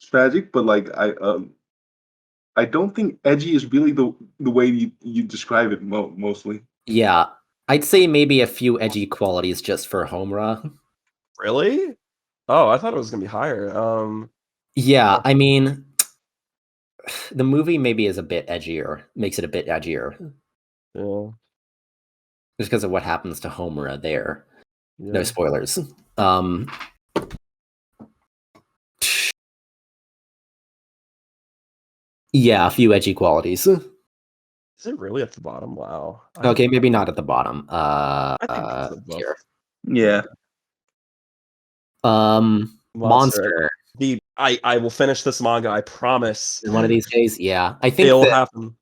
Speaker 3: tragic, but like I don't think edgy is really the way you describe it mostly.
Speaker 1: Yeah, I'd say maybe a few edgy qualities just for Homura.
Speaker 2: Really? Oh, I thought it was gonna be higher.
Speaker 1: Yeah, I mean, the movie maybe is a bit edgier, makes it a bit edgier.
Speaker 2: Yeah.
Speaker 1: Just because of what happens to Homura there.
Speaker 2: Yeah.
Speaker 1: No spoilers. Yeah, a few edgy qualities.
Speaker 2: Is it really at the bottom? Wow.
Speaker 1: Okay, maybe not at the bottom.
Speaker 2: I think it's
Speaker 1: here.
Speaker 3: Yeah.
Speaker 1: Monster.
Speaker 2: I will finish this manga, I promise.
Speaker 1: One of these days, yeah. I think
Speaker 2: it'll happen.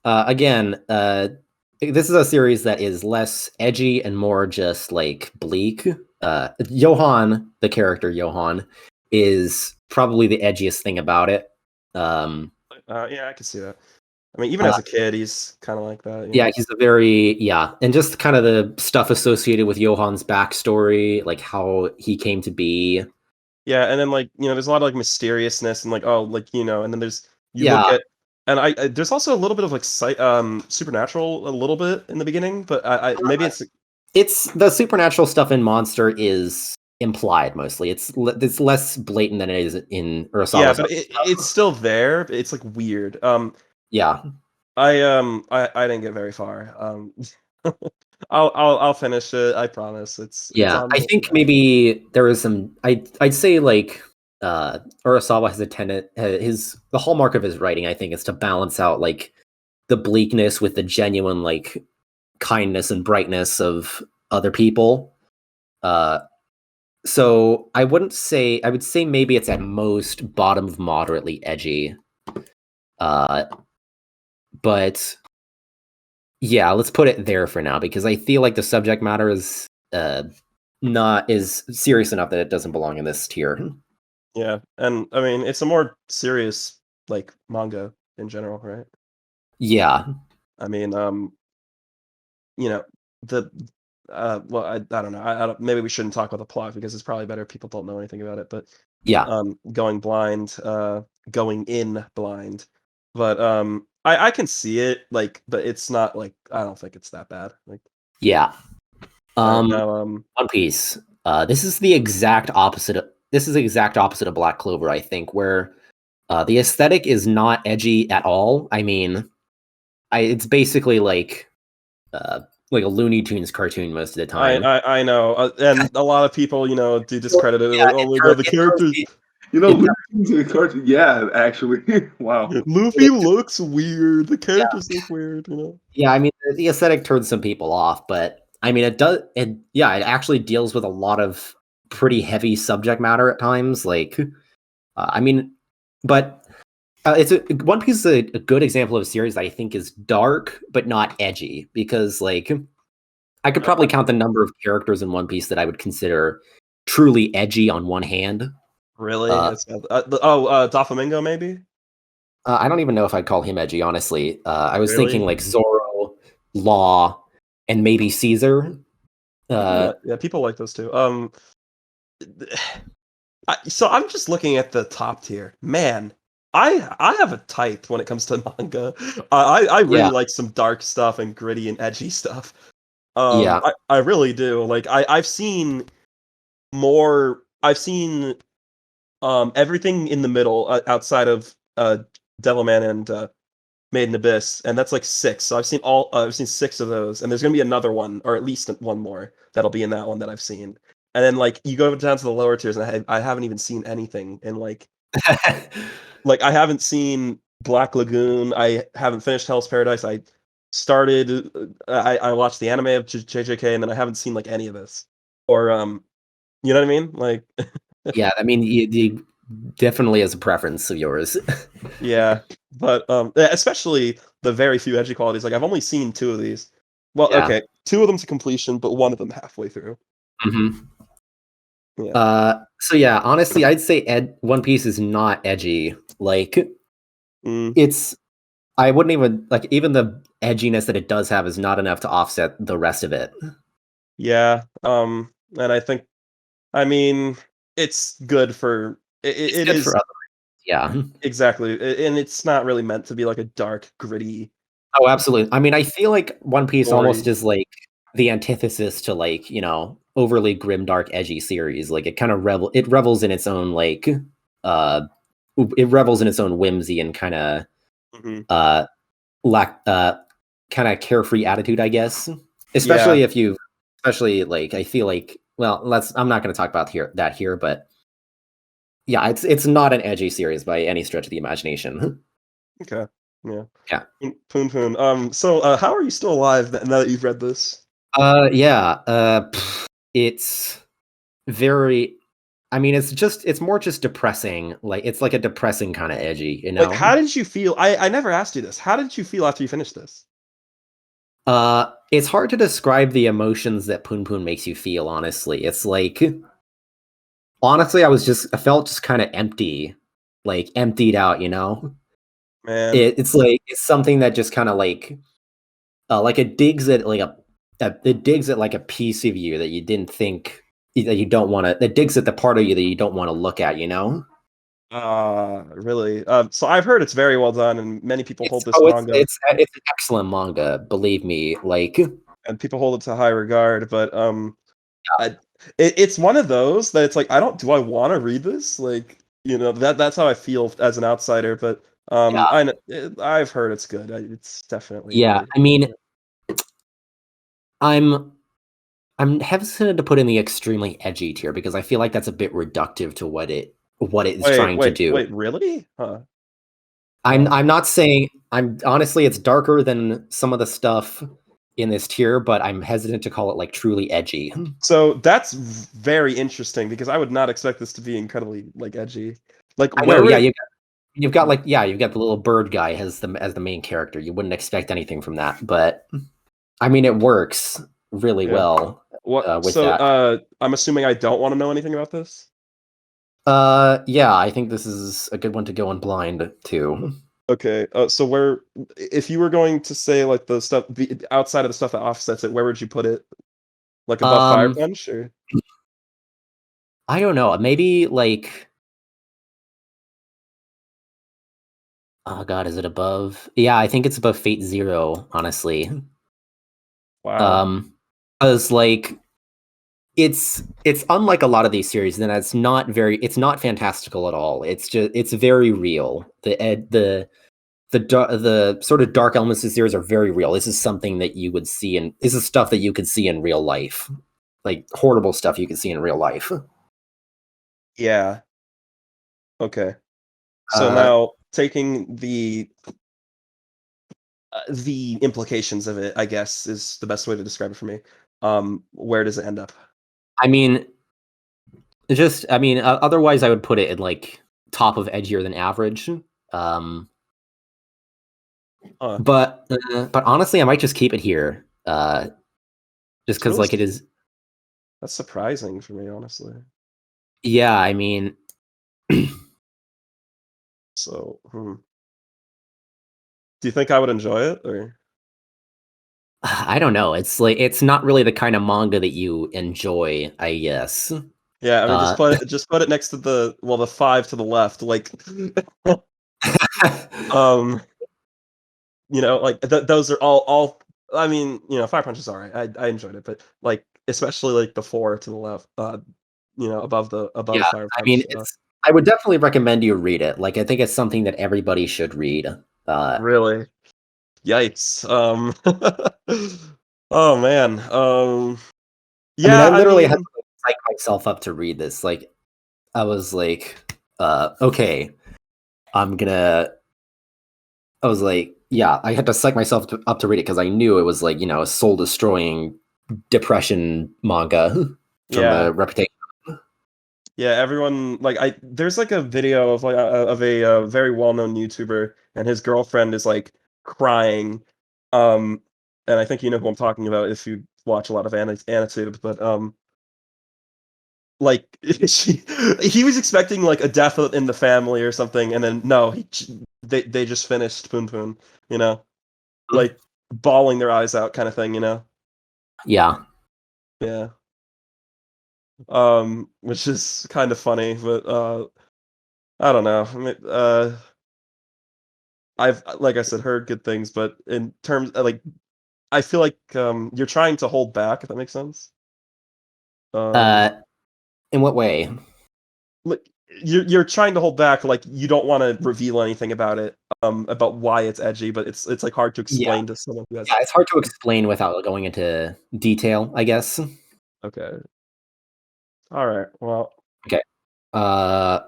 Speaker 1: Again, this is a series that is less edgy and more just like bleak. Johan, the character Johan, is probably the edgiest thing about it.
Speaker 2: Yeah, I can see that. I mean, even as a kid, he's kind of like that.
Speaker 1: Yeah, he's and just kind of the stuff associated with Johan's backstory, like how he came to be.
Speaker 2: Yeah, and then like there's a lot of like mysteriousness and like and then there's look at, and there's also a little bit of like supernatural a little bit in the beginning, but I maybe
Speaker 1: it's the supernatural stuff in Monster is implied mostly. It's less blatant than it is in Urasawa.
Speaker 2: Yeah, but it's still there. But it's like weird.
Speaker 1: Yeah.
Speaker 2: I didn't get very far. I'll finish it. I promise. It's
Speaker 1: I think maybe there is some. I'd say like Urasawa has a the hallmark of his writing. I think is to balance out like the bleakness with the genuine like kindness and brightness of other people. So I would say maybe it's at most bottom of moderately edgy. But yeah, let's put it there for now because I feel like the subject matter is not is serious enough that it doesn't belong in this tier.
Speaker 2: Yeah, and I mean it's a more serious like manga in general, right?
Speaker 1: Yeah.
Speaker 2: I mean, well, I don't know. Maybe we shouldn't talk about the plot because it's probably better if people don't know anything about it. But
Speaker 1: yeah,
Speaker 2: going in blind. But I can see it like, but it's not like I don't think it's that bad. Like
Speaker 1: yeah.
Speaker 2: One
Speaker 1: Piece. This is the exact opposite. Of Black Clover, I think, where the aesthetic is not edgy at all. I mean, it's basically like a Looney Tunes cartoon most of the time.
Speaker 2: I know, and a lot of people, do discredit it. Like, oh my god, the characters.
Speaker 3: Looney Tunes cartoon. Yeah, actually, wow.
Speaker 2: Luffy looks weird. The characters look weird.
Speaker 1: Yeah, I mean, the aesthetic turns some people off, but I mean, it does. It actually deals with a lot of pretty heavy subject matter at times. Like, I mean, but. One Piece is a good example of a series that I think is dark but not edgy because, like, I could probably count the number of characters in One Piece that I would consider truly edgy on one hand.
Speaker 2: Really? Doflamingo maybe?
Speaker 1: I don't even know if I'd call him edgy, honestly. I was thinking like Zoro, Law, and maybe Caesar.
Speaker 2: Yeah, people like those two. So I'm just looking at the top tier. Man, I have a type when it comes to manga. I really like some dark stuff and gritty and edgy stuff. I really do. Like I've seen more. I've seen everything in the middle outside of Devilman and Made in Abyss, and that's like 6. So I've seen 6 of those, and there's gonna be another one, or at least one more that'll be in that one that I've seen. And then like you go down to the lower tiers, and I haven't even seen anything. And like I haven't seen Black Lagoon. I haven't finished Hell's Paradise. I started. I watched the anime of JJK, and then I haven't seen like any of this. Or you know what I mean? Like
Speaker 1: yeah, I mean, you definitely is a preference of yours.
Speaker 2: yeah, but especially the very few edgy qualities. Like I've only seen 2 of these. Well,
Speaker 1: Yeah.
Speaker 2: okay, 2 of them to completion, but one of them halfway through.
Speaker 1: Yeah. So yeah, honestly, I'd say One Piece is not edgy. Like, it's. I wouldn't even like even the edginess that it does have is not enough to offset the rest of it.
Speaker 2: Yeah. And I think, I mean, it's good for it
Speaker 1: good
Speaker 2: is
Speaker 1: for other, yeah.
Speaker 2: exactly, and it's not really meant to be like a dark, gritty.
Speaker 1: Oh, absolutely. I mean, I feel like One Piece
Speaker 2: Story.
Speaker 1: almost is like the antithesis to like, you know, overly grim, dark, edgy series. Like it kind of revels in its own like it revels in its own whimsy and kind of kind of carefree attitude, I guess. Especially if you especially like I feel like I'm not going to talk about that here, but yeah, it's not an edgy series by any stretch of the imagination.
Speaker 2: Okay. Yeah.
Speaker 1: Yeah.
Speaker 2: Poon Poon. So how are you still alive now that you've read this?
Speaker 1: It's very. I mean, it's more just depressing. Like it's like a depressing kind of edgy, you know.
Speaker 2: Like, how did you feel? I never asked you this. How did you feel after you finished this?
Speaker 1: It's hard to describe the emotions that Poon Poon makes you feel. Honestly, it's like. Honestly, I felt just kind of empty, like emptied out, you know.
Speaker 2: Man,
Speaker 1: it's like it's something that just kind of like it digs at like it digs at like a piece of you that you didn't think that you don't want to. It digs at the part of you that you don't want to look at, you know.
Speaker 2: Really? So I've heard it's very well done, and many people hold this manga.
Speaker 1: It's an excellent manga, believe me. Like,
Speaker 2: and people hold it to high regard, but it's one of those that it's like do I want to read this? Like, you know, that's how I feel as an outsider. But I've heard it's good. It's definitely
Speaker 1: yeah. I mean, I'm hesitant to put in the extremely edgy tier because I feel like that's a bit reductive to what it's trying to do.
Speaker 2: Wait, really? Huh.
Speaker 1: I'm not saying honestly it's darker than some of the stuff in this tier, but I'm hesitant to call it like truly edgy.
Speaker 2: So that's very interesting because I would not expect this to be incredibly like edgy. Like
Speaker 1: I know, yeah, you've got the little bird guy as the main character. You wouldn't expect anything from that, but I mean it works really well. With that.
Speaker 2: I'm assuming I don't want to know anything about this.
Speaker 1: Yeah, I think this is a good one to go in blind too.
Speaker 2: Okay, so if you were going to say like the stuff outside of the stuff that offsets it, where would you put it? Like above Fire Punch, or?
Speaker 1: I don't know. Maybe like. Oh God, is it above? Yeah, I think it's above FateZero. Honestly.
Speaker 2: Wow.
Speaker 1: Because like. It's unlike a lot of these series, and it's not fantastical at all. It's very real. The sort of dark elements of the series are very real. This is something that you would see this is stuff that you could see in real life. Like horrible stuff you could see in real life.
Speaker 2: Yeah. Okay. So now taking the implications of it, I guess, is the best way to describe it for me. Where does it end up?
Speaker 1: I mean, otherwise I would put it in like top of edgier than average. But honestly, I might just keep it here. Just because like it is.
Speaker 2: That's surprising for me, honestly.
Speaker 1: Yeah, I mean.
Speaker 2: So, do you think I would enjoy it, or?
Speaker 1: I don't know. It's like it's not really the kind of manga that you enjoy, I guess.
Speaker 2: Yeah, I mean, just put it next to the 5 to the left, like, you know, like those are all. I mean, you know, Fire Punch is alright. I enjoyed it, but like especially like the 4 to the left, you know, above Fire Punch.
Speaker 1: I mean, I would definitely recommend you read it. Like, I think it's something that everybody should read.
Speaker 2: Really? Yikes. Oh man.
Speaker 1: Yeah, I mean, I literally had to psych myself up to read this. Like, I was like, okay, I was like, yeah, I had to psych myself up to read it because I knew it was like, a soul destroying depression manga from a reputation.
Speaker 2: Yeah, everyone there's like a video of a very well-known YouTuber, and his girlfriend is like crying, and I think you know who I'm talking about if you watch a lot of annotated, but like he was expecting like a death in the family or something, and then no, they just finished Poon Poon, like bawling their eyes out kind of thing,
Speaker 1: Yeah.
Speaker 2: Yeah. Which is kind of funny, but I don't know. I mean, I've, like I said, heard good things, but in terms like, I feel like you're trying to hold back, if that makes sense.
Speaker 1: In what way?
Speaker 2: Like you're trying to hold back, like you don't want to reveal anything about it, about why it's edgy, but it's like hard to explain to someone who has.
Speaker 1: Yeah, it's hard to explain without going into detail, I guess.
Speaker 2: Okay. All right. Well.
Speaker 1: Okay.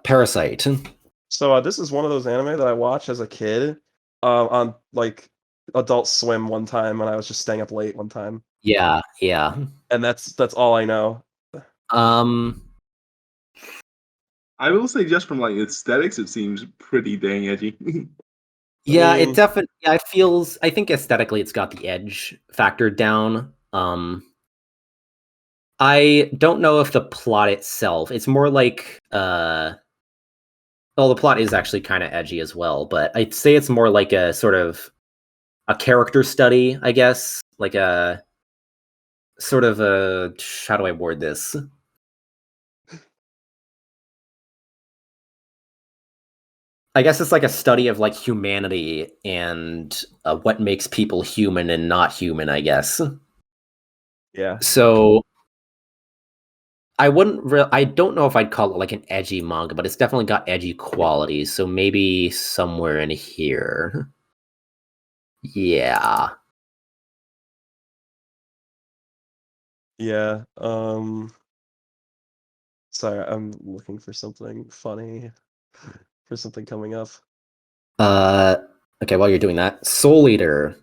Speaker 1: Parasite.
Speaker 2: So this is one of those anime that I watched as a kid, on like Adult Swim one time when I was just staying up late one time.
Speaker 1: Yeah.
Speaker 2: And that's all I know.
Speaker 3: I will say, just from like aesthetics, it seems pretty dang edgy.
Speaker 1: Yeah, it definitely. Yeah, I think aesthetically, it's got the edge factored down. I don't know if the plot itself. It's more like. Well, the plot is actually kind of edgy as well, but I'd say it's more like a sort of a character study, I guess. Like a sort of a. How do I word this? I guess it's like a study of like humanity and what makes people human and not human, I guess.
Speaker 2: Yeah.
Speaker 1: So I don't know if I'd call it like an edgy manga, but it's definitely got edgy qualities. So maybe somewhere in here. Yeah.
Speaker 2: Yeah. Sorry, I'm looking for something funny, for something coming up.
Speaker 1: Okay, while you're doing that, Soul Eater.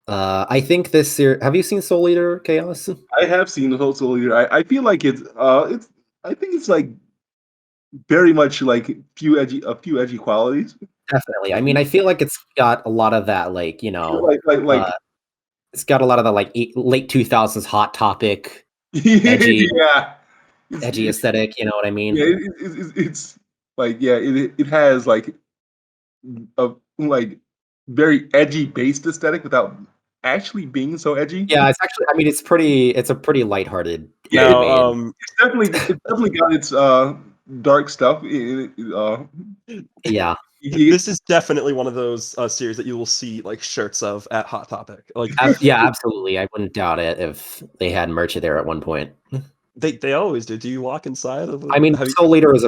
Speaker 1: I think this year. Have you seen Soul Eater, Chaos?
Speaker 3: I have seen the whole Soul Eater. I feel like it's I think it's like very much like a few edgy qualities.
Speaker 1: Definitely. I mean, I feel like it's got a lot of that, like it's got a lot of the like late 2000s Hot Topic, edgy,
Speaker 3: yeah,
Speaker 1: edgy aesthetic. You know what I mean?
Speaker 3: Yeah, it's like it has like a like very edgy based aesthetic without actually being so edgy.
Speaker 1: Yeah, it's actually. I mean, it's a pretty lighthearted
Speaker 2: anime.
Speaker 3: It's definitely got its dark stuff.
Speaker 1: Yeah.
Speaker 2: This is definitely one of those series that you will see like shirts of at Hot Topic. Like,
Speaker 1: yeah, absolutely. I wouldn't doubt it if they had merch there at one point.
Speaker 2: They always do. Do you walk inside of?
Speaker 1: I mean, Soul Eater is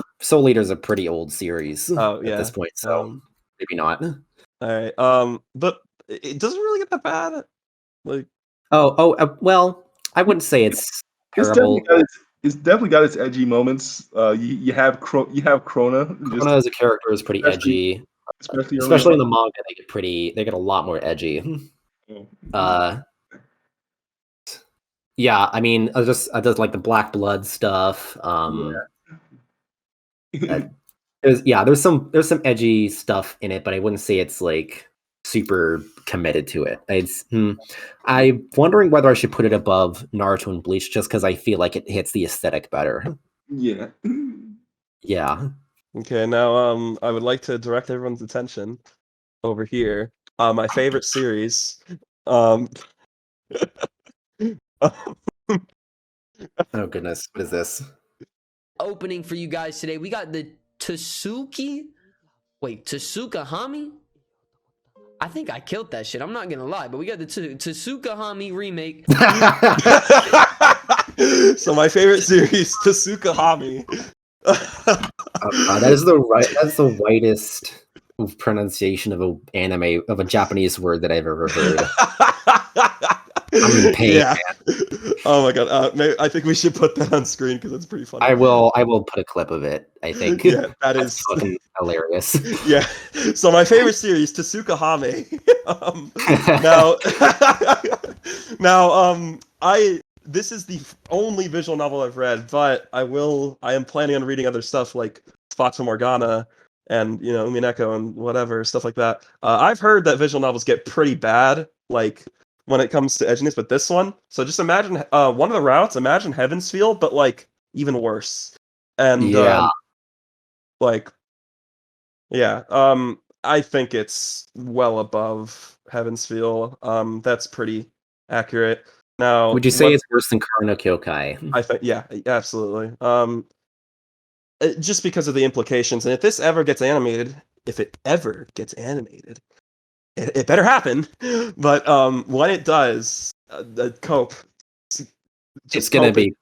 Speaker 1: a pretty old series at this point, so maybe not.
Speaker 2: All right. But it doesn't really get that bad. Like,
Speaker 1: well, I wouldn't say it's terrible.
Speaker 3: It's definitely got its edgy moments. You have Krona.
Speaker 1: Krona as a character is pretty edgy, especially in the manga. They get a lot more edgy. Yeah, I mean, I just like the Black Blood stuff. There's some edgy stuff in it, but I wouldn't say it's like super committed to it. I'm wondering whether I should put it above Naruto and Bleach just because I feel like it hits the aesthetic better.
Speaker 3: Yeah.
Speaker 1: Yeah.
Speaker 2: Okay, now I would like to direct everyone's attention over here. My favorite series.
Speaker 1: Oh goodness, what is this?
Speaker 4: Opening for you guys today. We got the Tasuka Hami. I think I killed that shit. I'm not gonna lie, but we got the Tasuka Hami remake.
Speaker 2: So my favorite series, Tasuka Hami.
Speaker 1: That's the whitest pronunciation of a Japanese word that I've ever heard. I'm in pain.
Speaker 2: Yeah. Oh my god. I think we should put that on screen because it's pretty funny.
Speaker 1: I will put a clip of it, I think.
Speaker 2: Yeah, that
Speaker 1: That's
Speaker 2: is
Speaker 1: fucking hilarious.
Speaker 2: Yeah. So my favorite series, Tasuka Hame. This is the only visual novel I've read, but I am planning on reading other stuff like Fata Morgana and Umineko and whatever stuff like that. I've heard that visual novels get pretty bad, like when it comes to edginess, but this one. So just imagine one of the routes. Imagine Heaven's Feel, but like even worse. And
Speaker 1: yeah,
Speaker 2: I think it's well above Heaven's Feel. That's pretty accurate. Now,
Speaker 1: would you say it's worse than Karno Kyokai?
Speaker 2: I think, yeah, absolutely. Just because of the implications, and if it ever gets animated, it better happen. But when it does, cope.
Speaker 1: It's gonna be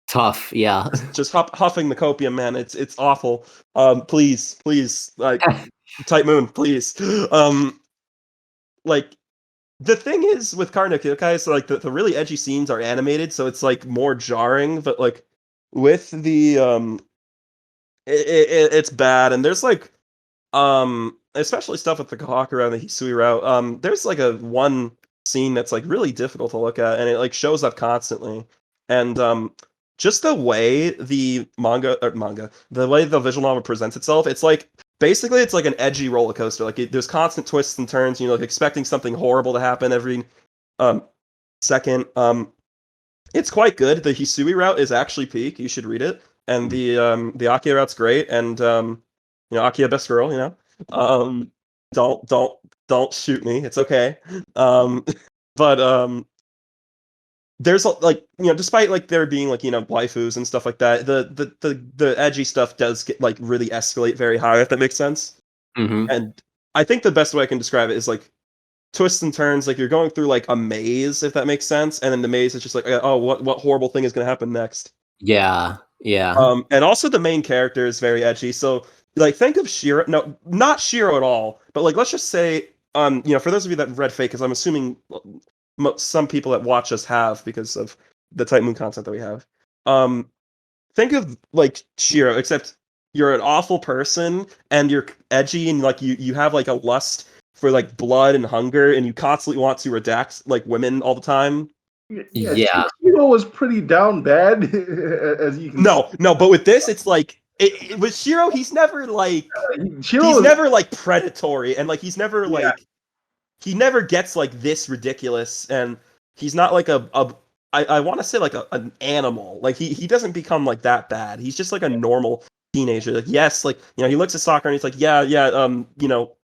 Speaker 1: tough. Yeah,
Speaker 2: just huffing the copium, man. It's awful. Please, like Tight Moon, please. Like the thing is with Karno Kyokai, so like the really edgy scenes are animated, so it's like more jarring. But like with the it's bad, and there's like especially stuff with the Kahakura and the Hisui route. There's like a one scene that's like really difficult to look at, and it like shows up constantly, and just the way the the way the visual novel presents itself, it's like basically it's like an edgy roller coaster. Like there's constant twists and turns. Like expecting something horrible to happen every second. It's quite good. The Hisui route is actually peak. You should read it. And the Akia route's great. And Akia best girl. Don't shoot me. It's okay. But there's like despite like there being like waifus and stuff like that, the edgy stuff does get like really escalate very high, if that makes sense.
Speaker 1: Mm-hmm.
Speaker 2: And I think the best way I can describe it is like twists and turns, like you're going through like a maze, if that makes sense, and then the maze is just like, oh, what horrible thing is going to happen next.
Speaker 1: Yeah.
Speaker 2: And also the main character is very edgy, so like think of Shiro. No, not Shiro at all, but like let's just say for those of you that read Fate, because I'm assuming some people that watch us have because of the Tight Moon content that we have. Think of like Shiro, except you're an awful person and you're edgy and like you have like a lust for like blood and hunger and you constantly want to redact like women all the time.
Speaker 1: Yeah.
Speaker 3: Shiro was pretty down bad, as you can.
Speaker 2: No, but with this, it's like with Shiro, he's never like never like predatory and like he's never like he never gets like this ridiculous, and he's not like I want to say like an animal. Like he doesn't become like that bad. He's just like a normal teenager. Like yes, like he looks at soccer and he's like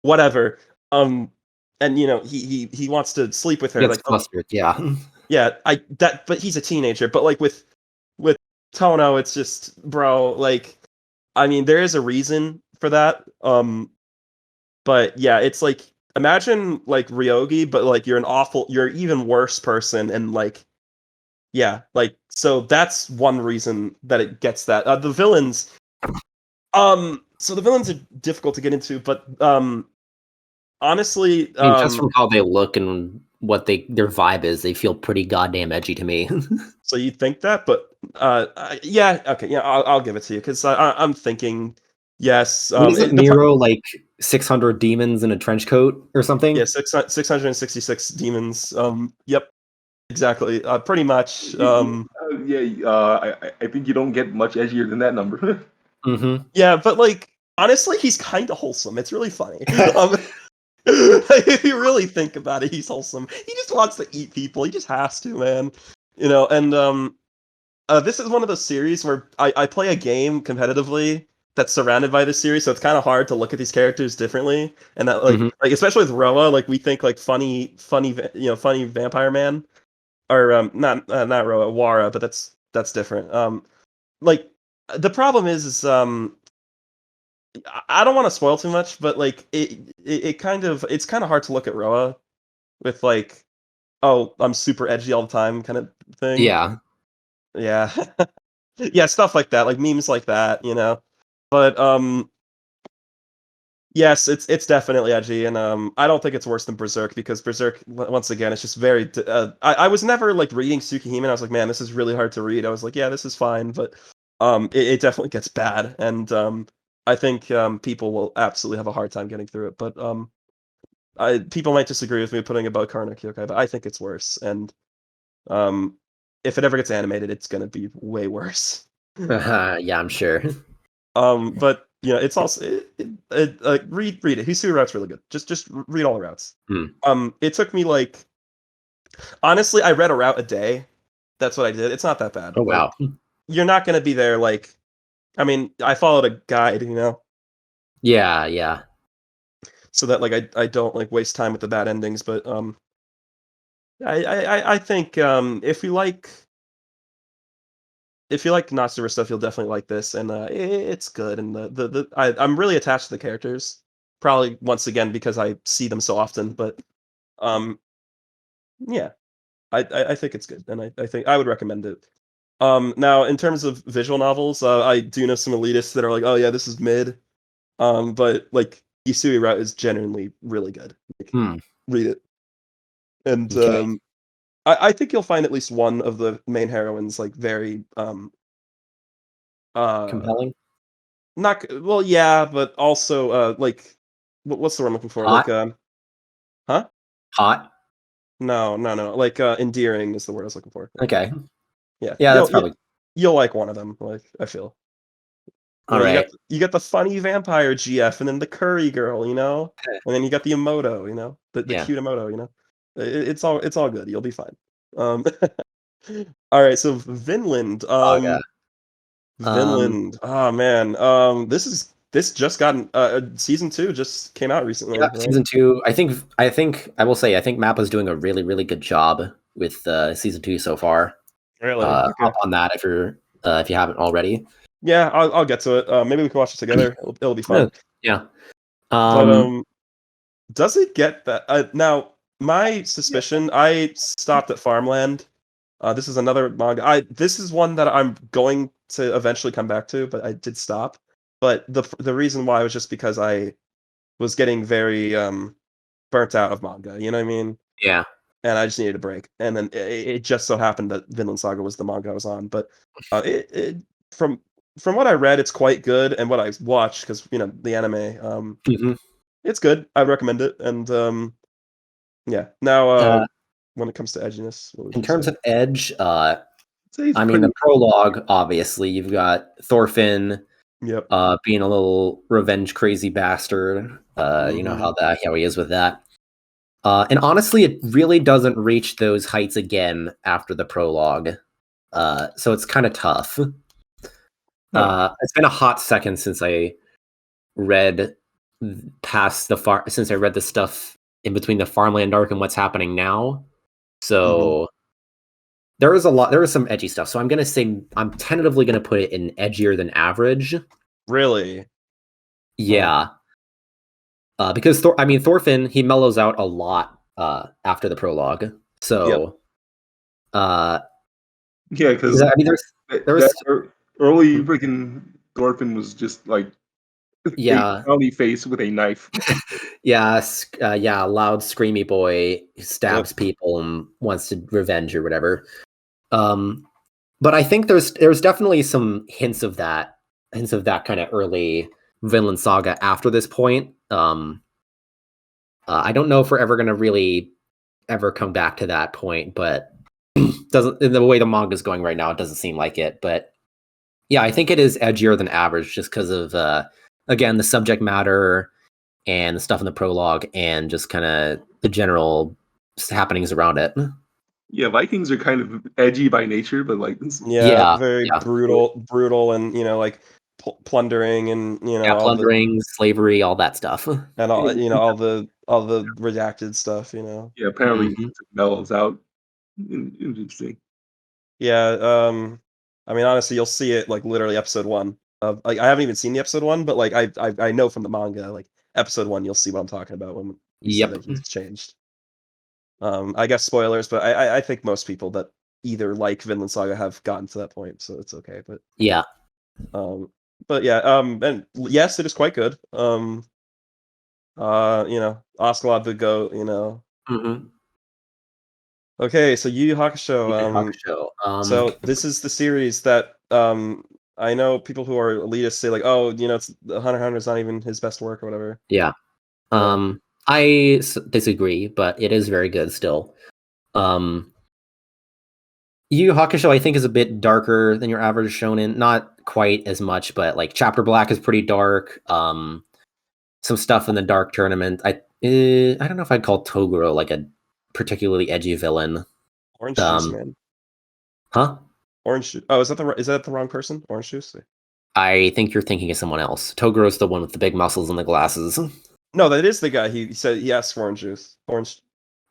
Speaker 2: whatever. And he wants to sleep with her.
Speaker 1: Gets
Speaker 2: like
Speaker 1: flustered. Yeah.
Speaker 2: Yeah, but he's a teenager. But like with Tono, it's just bro. Like I mean, there is a reason for that. But yeah, it's like imagine like Ryogi, but like you're an even worse person, and like so that's one reason that it gets that. The villains, so the villains are difficult to get into, but honestly,
Speaker 1: I mean, just from how they look and what their vibe is, they feel pretty goddamn edgy to me.
Speaker 2: So you think that, but okay, I'll give it to you because I'm thinking yes.
Speaker 1: Isn't Nero like 600 demons in a trench coat or something?
Speaker 2: Yeah, 666 demons. Yep, exactly. Pretty much.
Speaker 3: I think you don't get much edgier than that number.
Speaker 1: Mm-hmm.
Speaker 2: Yeah, but like honestly, he's kind of wholesome. It's really funny. If you really think about it, he's wholesome. He just wants to eat people. He just has to, man. And this is one of those series where I play a game competitively that's surrounded by this series, so it's kind of hard to look at these characters differently. And that like especially with Roa, like we think like funny vampire man, or not Roa, Wara, but that's different. Like the problem is I don't want to spoil too much, but like it's kind of hard to look at Roa with like, oh, I'm super edgy all the time kind of thing.
Speaker 1: Yeah.
Speaker 2: Yeah. Yeah, stuff like that, like memes like that, But Yes, it's definitely edgy, and I don't think it's worse than Berserk because Berserk, once again, it's just very. I was never like reading Tsukihime, and I was like, man, this is really hard to read. I was like, yeah, this is fine, but it definitely gets bad, and I think people will absolutely have a hard time getting through it. But people might disagree with me putting above Karno Kyokai, but I think it's worse, and if it ever gets animated, it's gonna be way worse.
Speaker 1: Yeah, I'm sure.
Speaker 2: But it's also read it. Hisui Route's really good. Just read all the routes. It took me like honestly, I read a route a day. That's what I did. It's not that bad.
Speaker 1: Oh wow.
Speaker 2: Like, you're not gonna be there like. I mean, I followed a guide,
Speaker 1: Yeah.
Speaker 2: so that like I don't like waste time with the bad endings. But I think if you like Natsura stuff, you'll definitely like this, and it's good. And I'm really attached to the characters, probably once again because I see them so often. But yeah, I think it's good, and I think I would recommend it. Now in terms of visual novels, I do know some elitists that are like, oh yeah, this is mid. But like Isui Route is genuinely really good. Like, read it, and
Speaker 1: Okay.
Speaker 2: I think you'll find at least one of the main heroines like very
Speaker 1: Compelling.
Speaker 2: not well, yeah, but also like what's the word I'm looking for?
Speaker 1: Hot.
Speaker 2: Like huh?
Speaker 1: Hot.
Speaker 2: No. Like endearing is the word I was looking for.
Speaker 1: Okay.
Speaker 2: Yeah.
Speaker 1: Yeah, that's probably
Speaker 2: You'll like one of them, like I feel.
Speaker 1: all right.
Speaker 2: You got the funny vampire GF and then the curry girl, and then you got the Emoto, the
Speaker 1: Yeah.
Speaker 2: cute Emoto, it's all good. You'll be fine. Um, all right, so Vinland.
Speaker 1: Saga.
Speaker 2: Vinland. Oh man. This just gotten season 2 just came out recently.
Speaker 1: Yeah,
Speaker 2: Right?
Speaker 1: season 2. I think I will say I think Mappa's doing a really, really good job with season 2 so far.
Speaker 2: Really?
Speaker 1: Hop
Speaker 2: Okay.
Speaker 1: on that if you haven't already.
Speaker 2: Yeah, I'll get to it. Maybe we can watch it together. It'll be fun.
Speaker 1: Yeah.
Speaker 2: But does it get that? Now, my suspicion. I stopped at Farmland. This is another manga. This is one that I'm going to eventually come back to, but I did stop. But the reason why was just because I was getting very burnt out of manga. You know what I mean?
Speaker 1: Yeah.
Speaker 2: And I just needed a break. And then it just so happened that Vinland Saga was the manga I was on. But from what I read, it's quite good, and what I watched because the anime. It's good. I recommend it. And yeah. Now, when it comes to edginess, what would
Speaker 1: in
Speaker 2: you
Speaker 1: terms
Speaker 2: say?
Speaker 1: of edge,
Speaker 3: It's
Speaker 1: I mean the prologue, obviously, you've got Thorfinn
Speaker 2: Yep.
Speaker 1: being a little revenge crazy bastard. You know how he is with that. And honestly, it really doesn't reach those heights again after the prologue. So it's kind of tough. It's been a hot second since I read since I read the stuff in between the Farmland arc and what's happening now. So there is some edgy stuff. So I'm gonna say I'm tentatively gonna put it in edgier than average.
Speaker 2: Really?
Speaker 1: Yeah. Because Thorfinn, he mellows out a lot after the prologue. So
Speaker 3: yeah, because
Speaker 1: I mean there's
Speaker 3: early freaking Thorfinn was just like
Speaker 1: yeah
Speaker 3: a frowny face with a knife.
Speaker 1: yeah loud screamy boy who stabs people and wants to revenge or whatever. But I think there's definitely some hints of that kind of early Vinland Saga after this point. I don't know if we're ever gonna really ever come back to that point, but doesn't in the way the manga's going right now, it doesn't seem like it. But yeah, I think it is edgier than average just because of again the subject matter and the stuff in the prologue and just kind of the general happenings around it.
Speaker 3: Yeah, Vikings are kind of edgy by nature, but like
Speaker 2: very brutal, and like plundering, and all
Speaker 1: plundering, slavery, all that stuff,
Speaker 2: and all all the redacted stuff.
Speaker 3: Yeah, apparently mellows out. Interesting.
Speaker 2: Yeah, I mean, honestly, you'll see it like literally episode 1 of like I haven't even seen the episode 1, but like I know from the manga, like episode 1, you'll see what I'm talking about when you see that he's changed. I guess spoilers, but I think most people that either like Vinland Saga have gotten to that point, so it's okay. But
Speaker 1: yeah,
Speaker 2: but yeah, and yes, it is quite good. Ocelot the goat.
Speaker 1: Mm-hmm.
Speaker 2: Okay, so Yu Yu Hakusho. So this is the series that I know people who are elitists say like, oh, it's the Hunter x Hunter is not even his best work or whatever.
Speaker 1: Yeah. I disagree, but it is very good still. Yu Yu Hakusho, I think, is a bit darker than your average shonen. Not quite as much, but like Chapter Black is pretty dark. Some stuff in the Dark Tournament. I don't know if I'd call Toguro like a particularly edgy villain.
Speaker 2: Orange Juice, man.
Speaker 1: Huh?
Speaker 2: Orange Juice. Oh, is that the wrong person? Orange Juice?
Speaker 1: I think you're thinking of someone else. Toguro's the one with the big muscles and the glasses.
Speaker 2: No, that is the guy. He said he asked for orange juice. Orange.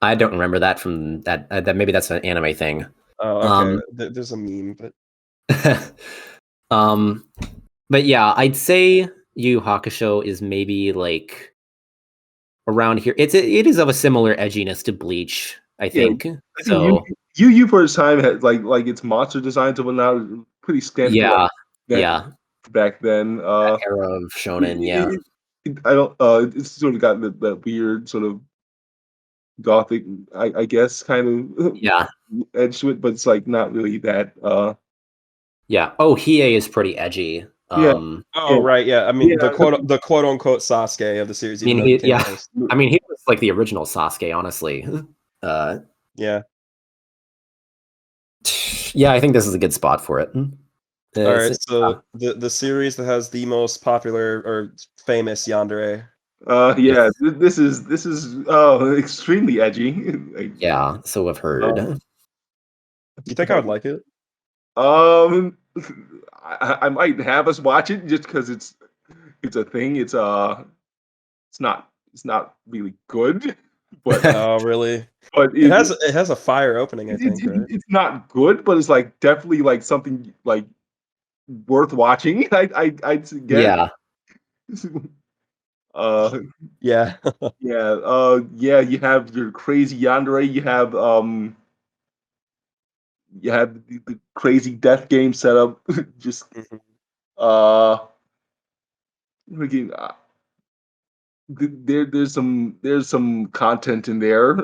Speaker 1: I don't remember that from that. That maybe that's an anime thing.
Speaker 2: Oh, okay. There's a meme, but
Speaker 1: but yeah, I'd say Yu Yu Hakusho is maybe like around here. It is of a similar edginess to Bleach, I think.
Speaker 3: I think
Speaker 1: so
Speaker 3: Yu for its time had like its monster designs and whatnot pretty standard.
Speaker 1: Yeah,
Speaker 3: back then.
Speaker 1: That era of shonen.
Speaker 3: I don't. It's sort of got that weird sort of gothic, I guess, kind of edge to it, but it's like not really that.
Speaker 1: Yeah. Oh, Hiei is pretty edgy.
Speaker 2: Right. Yeah. I mean, the quote unquote Sasuke of the series.
Speaker 1: I mean, he was like the original Sasuke, honestly.
Speaker 2: Yeah.
Speaker 1: Yeah, I think this is a good spot for it.
Speaker 2: All right. So the series that has the most popular or famous yandere.
Speaker 3: This is extremely edgy.
Speaker 1: Yeah, so I've heard.
Speaker 2: You think I would like it?
Speaker 3: I might have us watch it just because it's a thing. It's not really good. But
Speaker 2: oh really?
Speaker 3: But
Speaker 2: it has a fire opening. I think right?
Speaker 3: It's not good, but it's like definitely like something like worth watching. I'd guess.
Speaker 1: Yeah.
Speaker 2: Yeah.
Speaker 3: Yeah. You have your crazy yandere. You have the crazy death game setup. Just there's some content in there.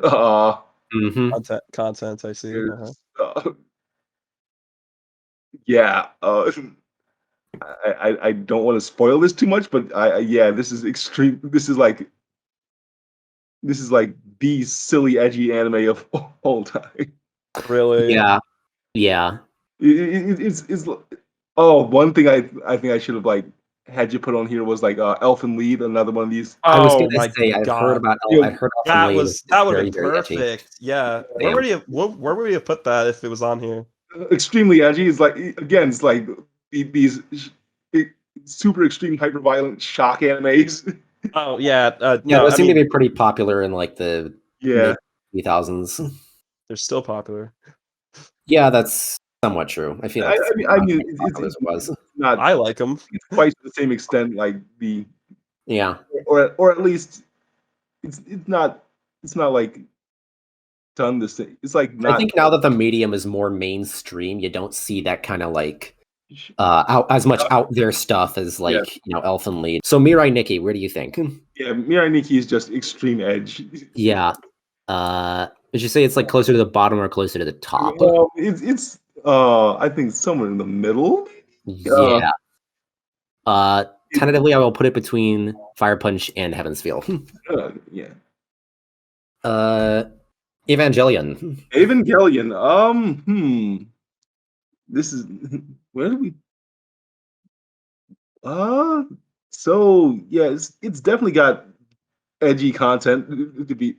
Speaker 2: Content. I see.
Speaker 3: Yeah. I don't want to spoil this too much, but this is extreme. This is like the silly, edgy anime of all time.
Speaker 2: Really?
Speaker 1: Yeah.
Speaker 3: It's one thing I think I should have like had you put on here was like Elfen Lied, another one of these.
Speaker 1: I was gonna say I've heard about
Speaker 2: that would have been perfect. Yeah. Where would we have put that if it was on here?
Speaker 3: Extremely edgy. It's like it's like these super extreme hyper violent shock animes.
Speaker 2: Oh yeah.
Speaker 1: Those seem to be pretty popular in like the
Speaker 3: mid
Speaker 1: 2000s.
Speaker 2: They're still popular.
Speaker 1: Yeah, that's somewhat true. I feel like
Speaker 3: it's not.
Speaker 2: I like them.
Speaker 3: It's quite to the same extent, like the or at least it's not like done the same. It's like not.
Speaker 1: I think now that the medium is more mainstream, you don't see that kind of like as much out there stuff as like Elfen Lied. So Mirai Nikki, where do you think?
Speaker 3: Yeah, Mirai Nikki is just extreme edge.
Speaker 1: Yeah. Would you say it's like closer to the bottom or closer to the top?
Speaker 3: Well, it's I think somewhere in the middle.
Speaker 1: Yeah. Tentatively, I will put it between Fire Punch and Heaven's Feel.
Speaker 3: Yeah.
Speaker 1: Evangelion.
Speaker 3: This is where do we? So yeah, it's definitely got edgy content to be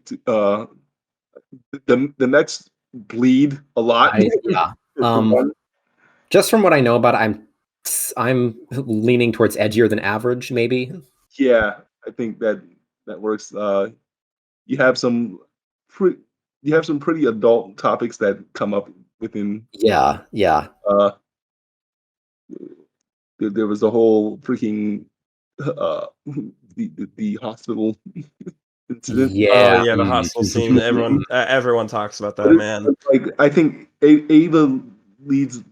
Speaker 3: the next bleed a lot.
Speaker 1: Just from what I know about it, I'm leaning towards edgier than average, maybe.
Speaker 3: Yeah, I think that works. You have some pretty adult topics that come up within.
Speaker 1: Yeah.
Speaker 3: There was a whole freaking the hospital incident.
Speaker 2: Yeah, the hospital scene. Everyone talks about that, man.
Speaker 3: Like I think Ava leads.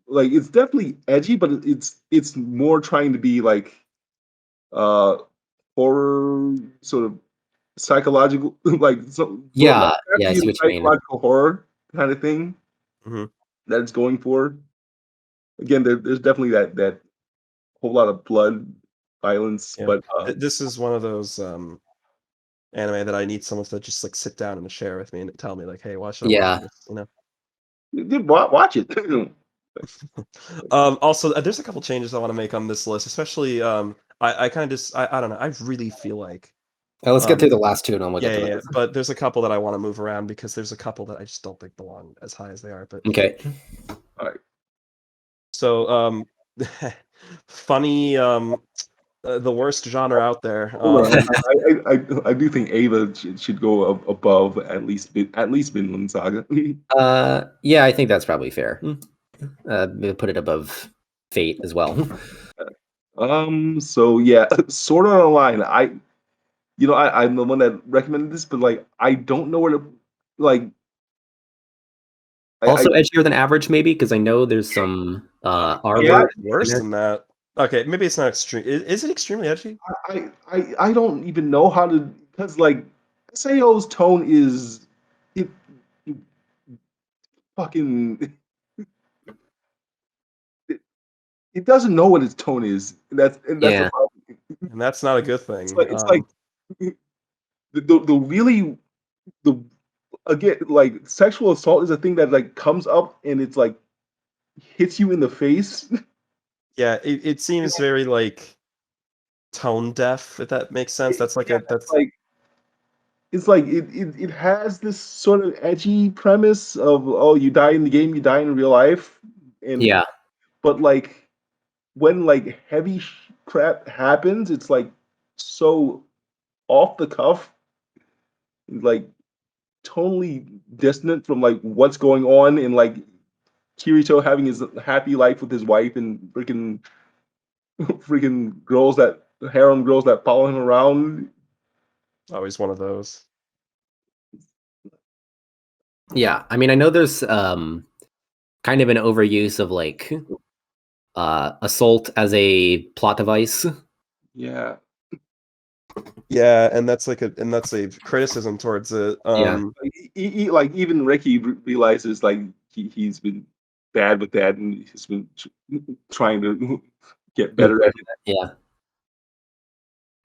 Speaker 3: Like it's definitely edgy, but it's more trying to be like horror sort of psychological, like
Speaker 1: Yeah, I see what you mean.
Speaker 3: psychological horror kind of thing
Speaker 2: Mm-hmm.
Speaker 3: that it's going for. Again, there's definitely that whole lot of blood, violence,
Speaker 2: Yeah.
Speaker 3: but
Speaker 2: This is one of those anime that I need someone to just like sit down in a chair with me and tell me like, hey, why should I watch this? You know.
Speaker 3: watch it.
Speaker 2: Also, there's a couple changes I want to make on this list, especially I kind of just I don't know. I really feel like
Speaker 1: Let's get through the last two and then we'll get to
Speaker 2: yeah.
Speaker 1: those.
Speaker 2: But there's a couple that I want to move around because there's a couple that I just don't think belong as high as they are. But
Speaker 1: Okay.
Speaker 3: All right.
Speaker 2: So funny the worst genre out there.
Speaker 3: I do think Ava should go above at least Vinland Saga.
Speaker 1: Yeah, I think that's probably fair. We'll put it above Fate as well.
Speaker 3: So yeah, Sword Art Online. I'm the one that recommended this, but like I don't know where to like.
Speaker 1: Also edgier than average, maybe, because I know there's some R word
Speaker 2: worse than that. Okay, maybe it's not extreme. Is it extremely edgy?
Speaker 3: I don't even know how to, because like Sayo's tone is it fucking it doesn't know what its tone is. And that's
Speaker 1: Yeah.
Speaker 3: the problem.
Speaker 2: And that's not a good thing.
Speaker 3: It's like the really the again, like sexual assault is a thing that like comes up and it's like hits you in the face.
Speaker 2: Yeah, it seems very like tone deaf, if that makes sense. That's like that's
Speaker 3: like it's like it has this sort of edgy premise of, oh, you die in the game, you die in real life, and
Speaker 1: Yeah.
Speaker 3: but like when like heavy crap happens, it's like so off the cuff, like totally dissonant from like what's going on, and like Kirito having his happy life with his wife and freaking girls that harem girls that follow him around.
Speaker 2: always one of those.
Speaker 1: Yeah. I mean, I know there's kind of an overuse of like assault as a plot device.
Speaker 3: Yeah.
Speaker 2: Yeah, and that's a criticism towards it.
Speaker 3: Like even Ricky realizes like he's been bad with that, and he's been trying to get better at it.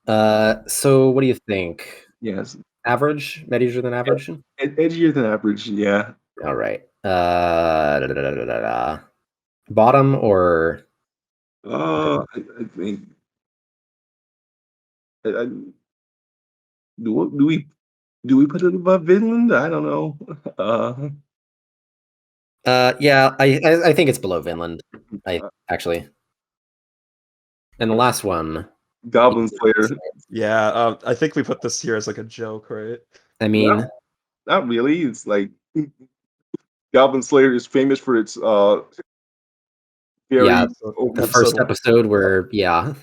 Speaker 1: Yeah. So what do you think?
Speaker 3: Yes.
Speaker 1: Average? Edgier than average?
Speaker 3: Edgier than average, yeah.
Speaker 1: All right. Bottom or
Speaker 3: I think I, do we put it above Vinland? I don't know.
Speaker 1: yeah, I think it's below Vinland. Actually. And the last one,
Speaker 3: Goblin Slayer.
Speaker 2: Yeah, I think we put this here as like a joke, right?
Speaker 1: I mean,
Speaker 3: not really. It's like Goblin Slayer is famous for its very
Speaker 1: the first episode where
Speaker 2: Yeah.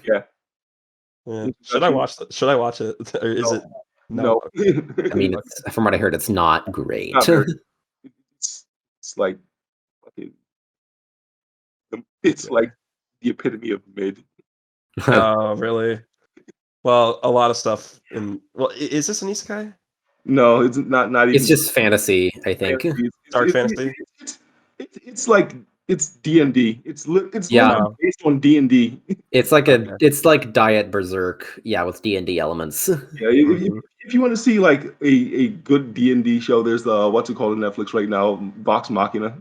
Speaker 2: Should I watch it, or is it
Speaker 3: no?
Speaker 1: I mean, from what I heard, it's not great.
Speaker 3: It's like it's like the epitome of mid.
Speaker 2: Oh, really? Well, a lot of stuff in. Well, is this an isekai?
Speaker 3: No, it's not even.
Speaker 1: It's just fantasy, I think.
Speaker 2: Dark fantasy.
Speaker 3: It's like it's D&D. It's
Speaker 1: Yeah.
Speaker 3: based on D&D.
Speaker 1: It's like it's like Diet Berserk, yeah, with D&D elements.
Speaker 3: Yeah, if you want to see like a good D&D show, there's what's it called on Netflix right now, Vox Machina.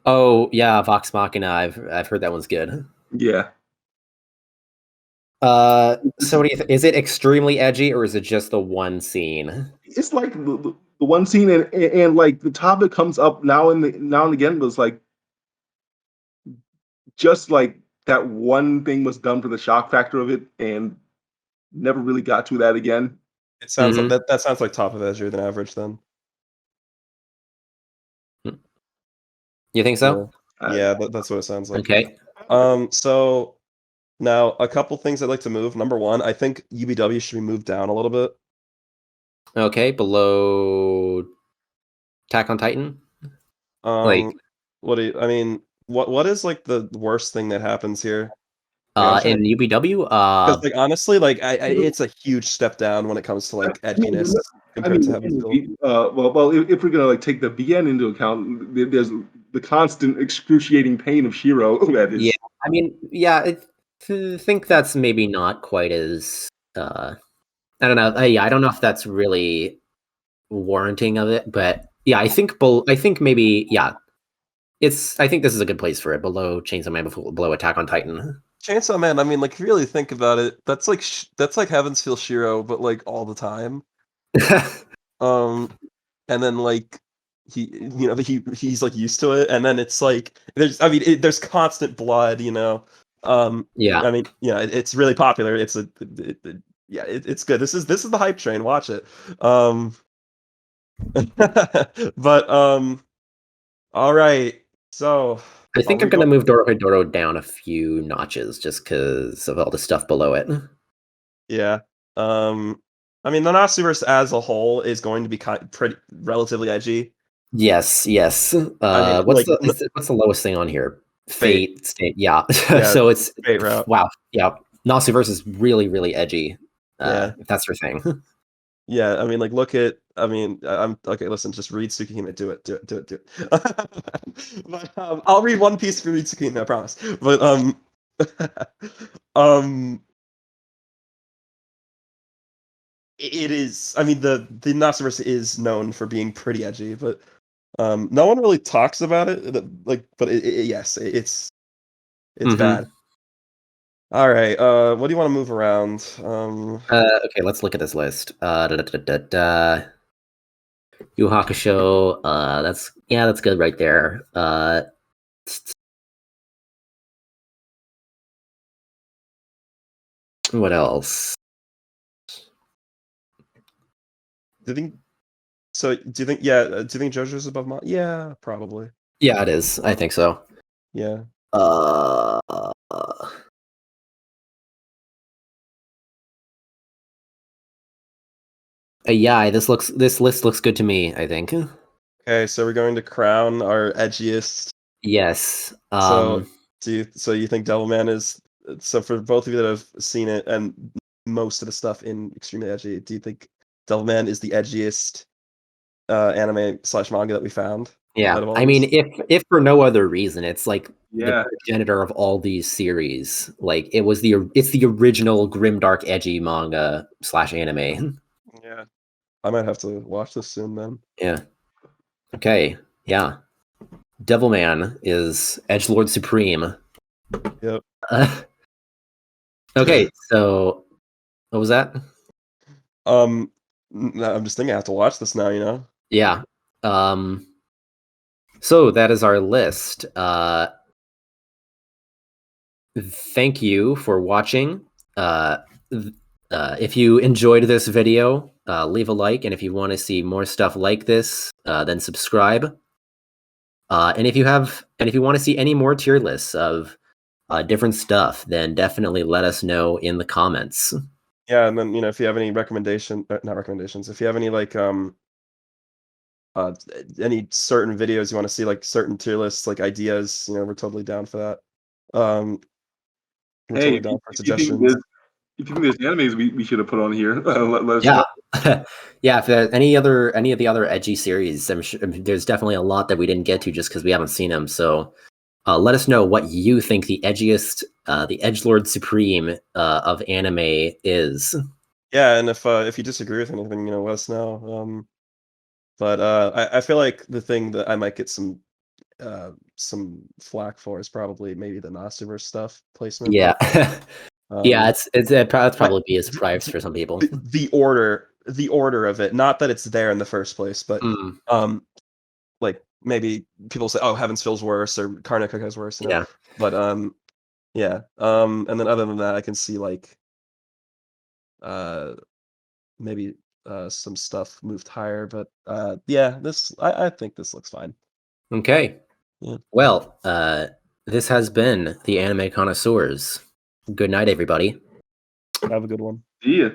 Speaker 1: Oh yeah, Vox Machina. I've heard that one's good.
Speaker 3: Yeah.
Speaker 1: So what do you think? Is it extremely edgy or is it just the one scene?
Speaker 3: It's like the one scene, and like the topic comes up now and again, but it's like just like that one thing was done for the shock factor of it, and never really got to that again.
Speaker 2: It sounds like that sounds like top of edgier than average then.
Speaker 1: You think so?
Speaker 2: Yeah, that's what it sounds like.
Speaker 1: Okay.
Speaker 2: So now a couple things I'd like to move. Number one, I think UBW should be moved down a little bit.
Speaker 1: Okay, below Attack on Titan?
Speaker 2: What is like the worst thing that happens here?
Speaker 1: In UBW,
Speaker 2: because like honestly, like it's a huge step down when it comes to like edginess compared to Heaven's Feel.
Speaker 3: Well, if we're gonna like take the BN into account, there's the constant excruciating pain of Shiro. That is.
Speaker 1: Yeah, I mean, yeah, I think that's maybe not quite as. I don't know. Yeah, I don't know if that's really warranting of it, but yeah, I think maybe yeah, I think this is a good place for it. Below Chainsaw Man, below Attack on Titan.
Speaker 2: Chainsaw Man, I mean, like, if you really think about it, that's like Heaven's Feel Shiro, but like all the time. And then like he's like used to it, and then it's like there's constant blood,
Speaker 1: Yeah.
Speaker 2: I mean, yeah, it's really popular. It's it's good. This is the hype train. Watch it. But all right. So
Speaker 1: I think I'm gonna move Dorohedoro down a few notches just because of all the stuff below it.
Speaker 2: Yeah. I mean, the Nasuverse as a whole is going to be pretty relatively edgy.
Speaker 1: Yes. I mean, what's the lowest thing on here? Fate State. Yeah. So it's
Speaker 2: Fate route.
Speaker 1: Wow. Yeah. Nasuverse is really, really edgy.
Speaker 2: Yeah.
Speaker 1: If that's your thing.
Speaker 2: Yeah, I mean, like, look at. I mean, I'm okay. Listen, just read Tsukihime. Do it. But I'll read One Piece for read Tsukihime. I promise. But it is. I mean, the Nasuverse is known for being pretty edgy, but no one really talks about it. Like, but yes, it's bad. All right. What do you want to move around?
Speaker 1: Okay, let's look at this list. Yu Hakusho. That's good right there. What else?
Speaker 2: Do you think? So, do you think? Yeah. Do you think JoJo's above manga? Yeah, probably.
Speaker 1: Yeah, it is. I think so.
Speaker 2: Yeah.
Speaker 1: Yeah, this list looks good to me, I think.
Speaker 2: Okay, so we're going to crown our edgiest.
Speaker 1: Yes.
Speaker 2: So you think Devilman is, so for both of you that have seen it and most of the stuff in extremely edgy, do you think Devilman is the edgiest anime / manga that we found?
Speaker 1: Yeah. I mean, if for no other reason, it's like
Speaker 3: Yeah.
Speaker 1: the progenitor of all these series. Like it's the original grimdark edgy manga / anime.
Speaker 2: Yeah. I might have to watch this soon then.
Speaker 1: Yeah. Okay. Yeah. Devilman is Edgelord Supreme.
Speaker 2: Yep.
Speaker 1: Okay, so what was that?
Speaker 2: I'm just thinking I have to watch this now, you know?
Speaker 1: Yeah. So that is our list. Thank you for watching. If you enjoyed this video, leave a like, and if you want to see more stuff like this, then subscribe. And if you want to see any more tier lists of different stuff, then definitely let us know in the comments.
Speaker 2: Yeah, and then if you have any not recommendations, if you have any like any certain videos you want to see, like certain tier lists, like ideas, we're totally down for that. We're totally down for suggestions.
Speaker 3: If you think there's animes we should have put on here, let us
Speaker 1: Yeah.
Speaker 3: know.
Speaker 1: Yeah, if there's any of the other edgy series, I'm sure there's definitely a lot that we didn't get to just because we haven't seen them. So let us know what you think the edgiest, the edgelord supreme of anime is.
Speaker 2: Yeah, and if you disagree with anything, let us know. But I feel like the thing that I might get some flack for is probably maybe the Nasuverse stuff placement.
Speaker 1: Yeah. Yeah, it'd probably be a surprise for some people.
Speaker 2: The order of it, not that it's there in the first place, but like maybe people say, oh, Heaven's Feels worse or Karnakaka's worse.
Speaker 1: Yeah.
Speaker 2: But yeah. And then other than that, I can see like maybe some stuff moved higher, but yeah, I think this looks fine.
Speaker 1: Okay.
Speaker 2: Yeah.
Speaker 1: Well, this has been the Anime Connoisseurs. Good night, everybody.
Speaker 2: Have a good one.
Speaker 3: See ya.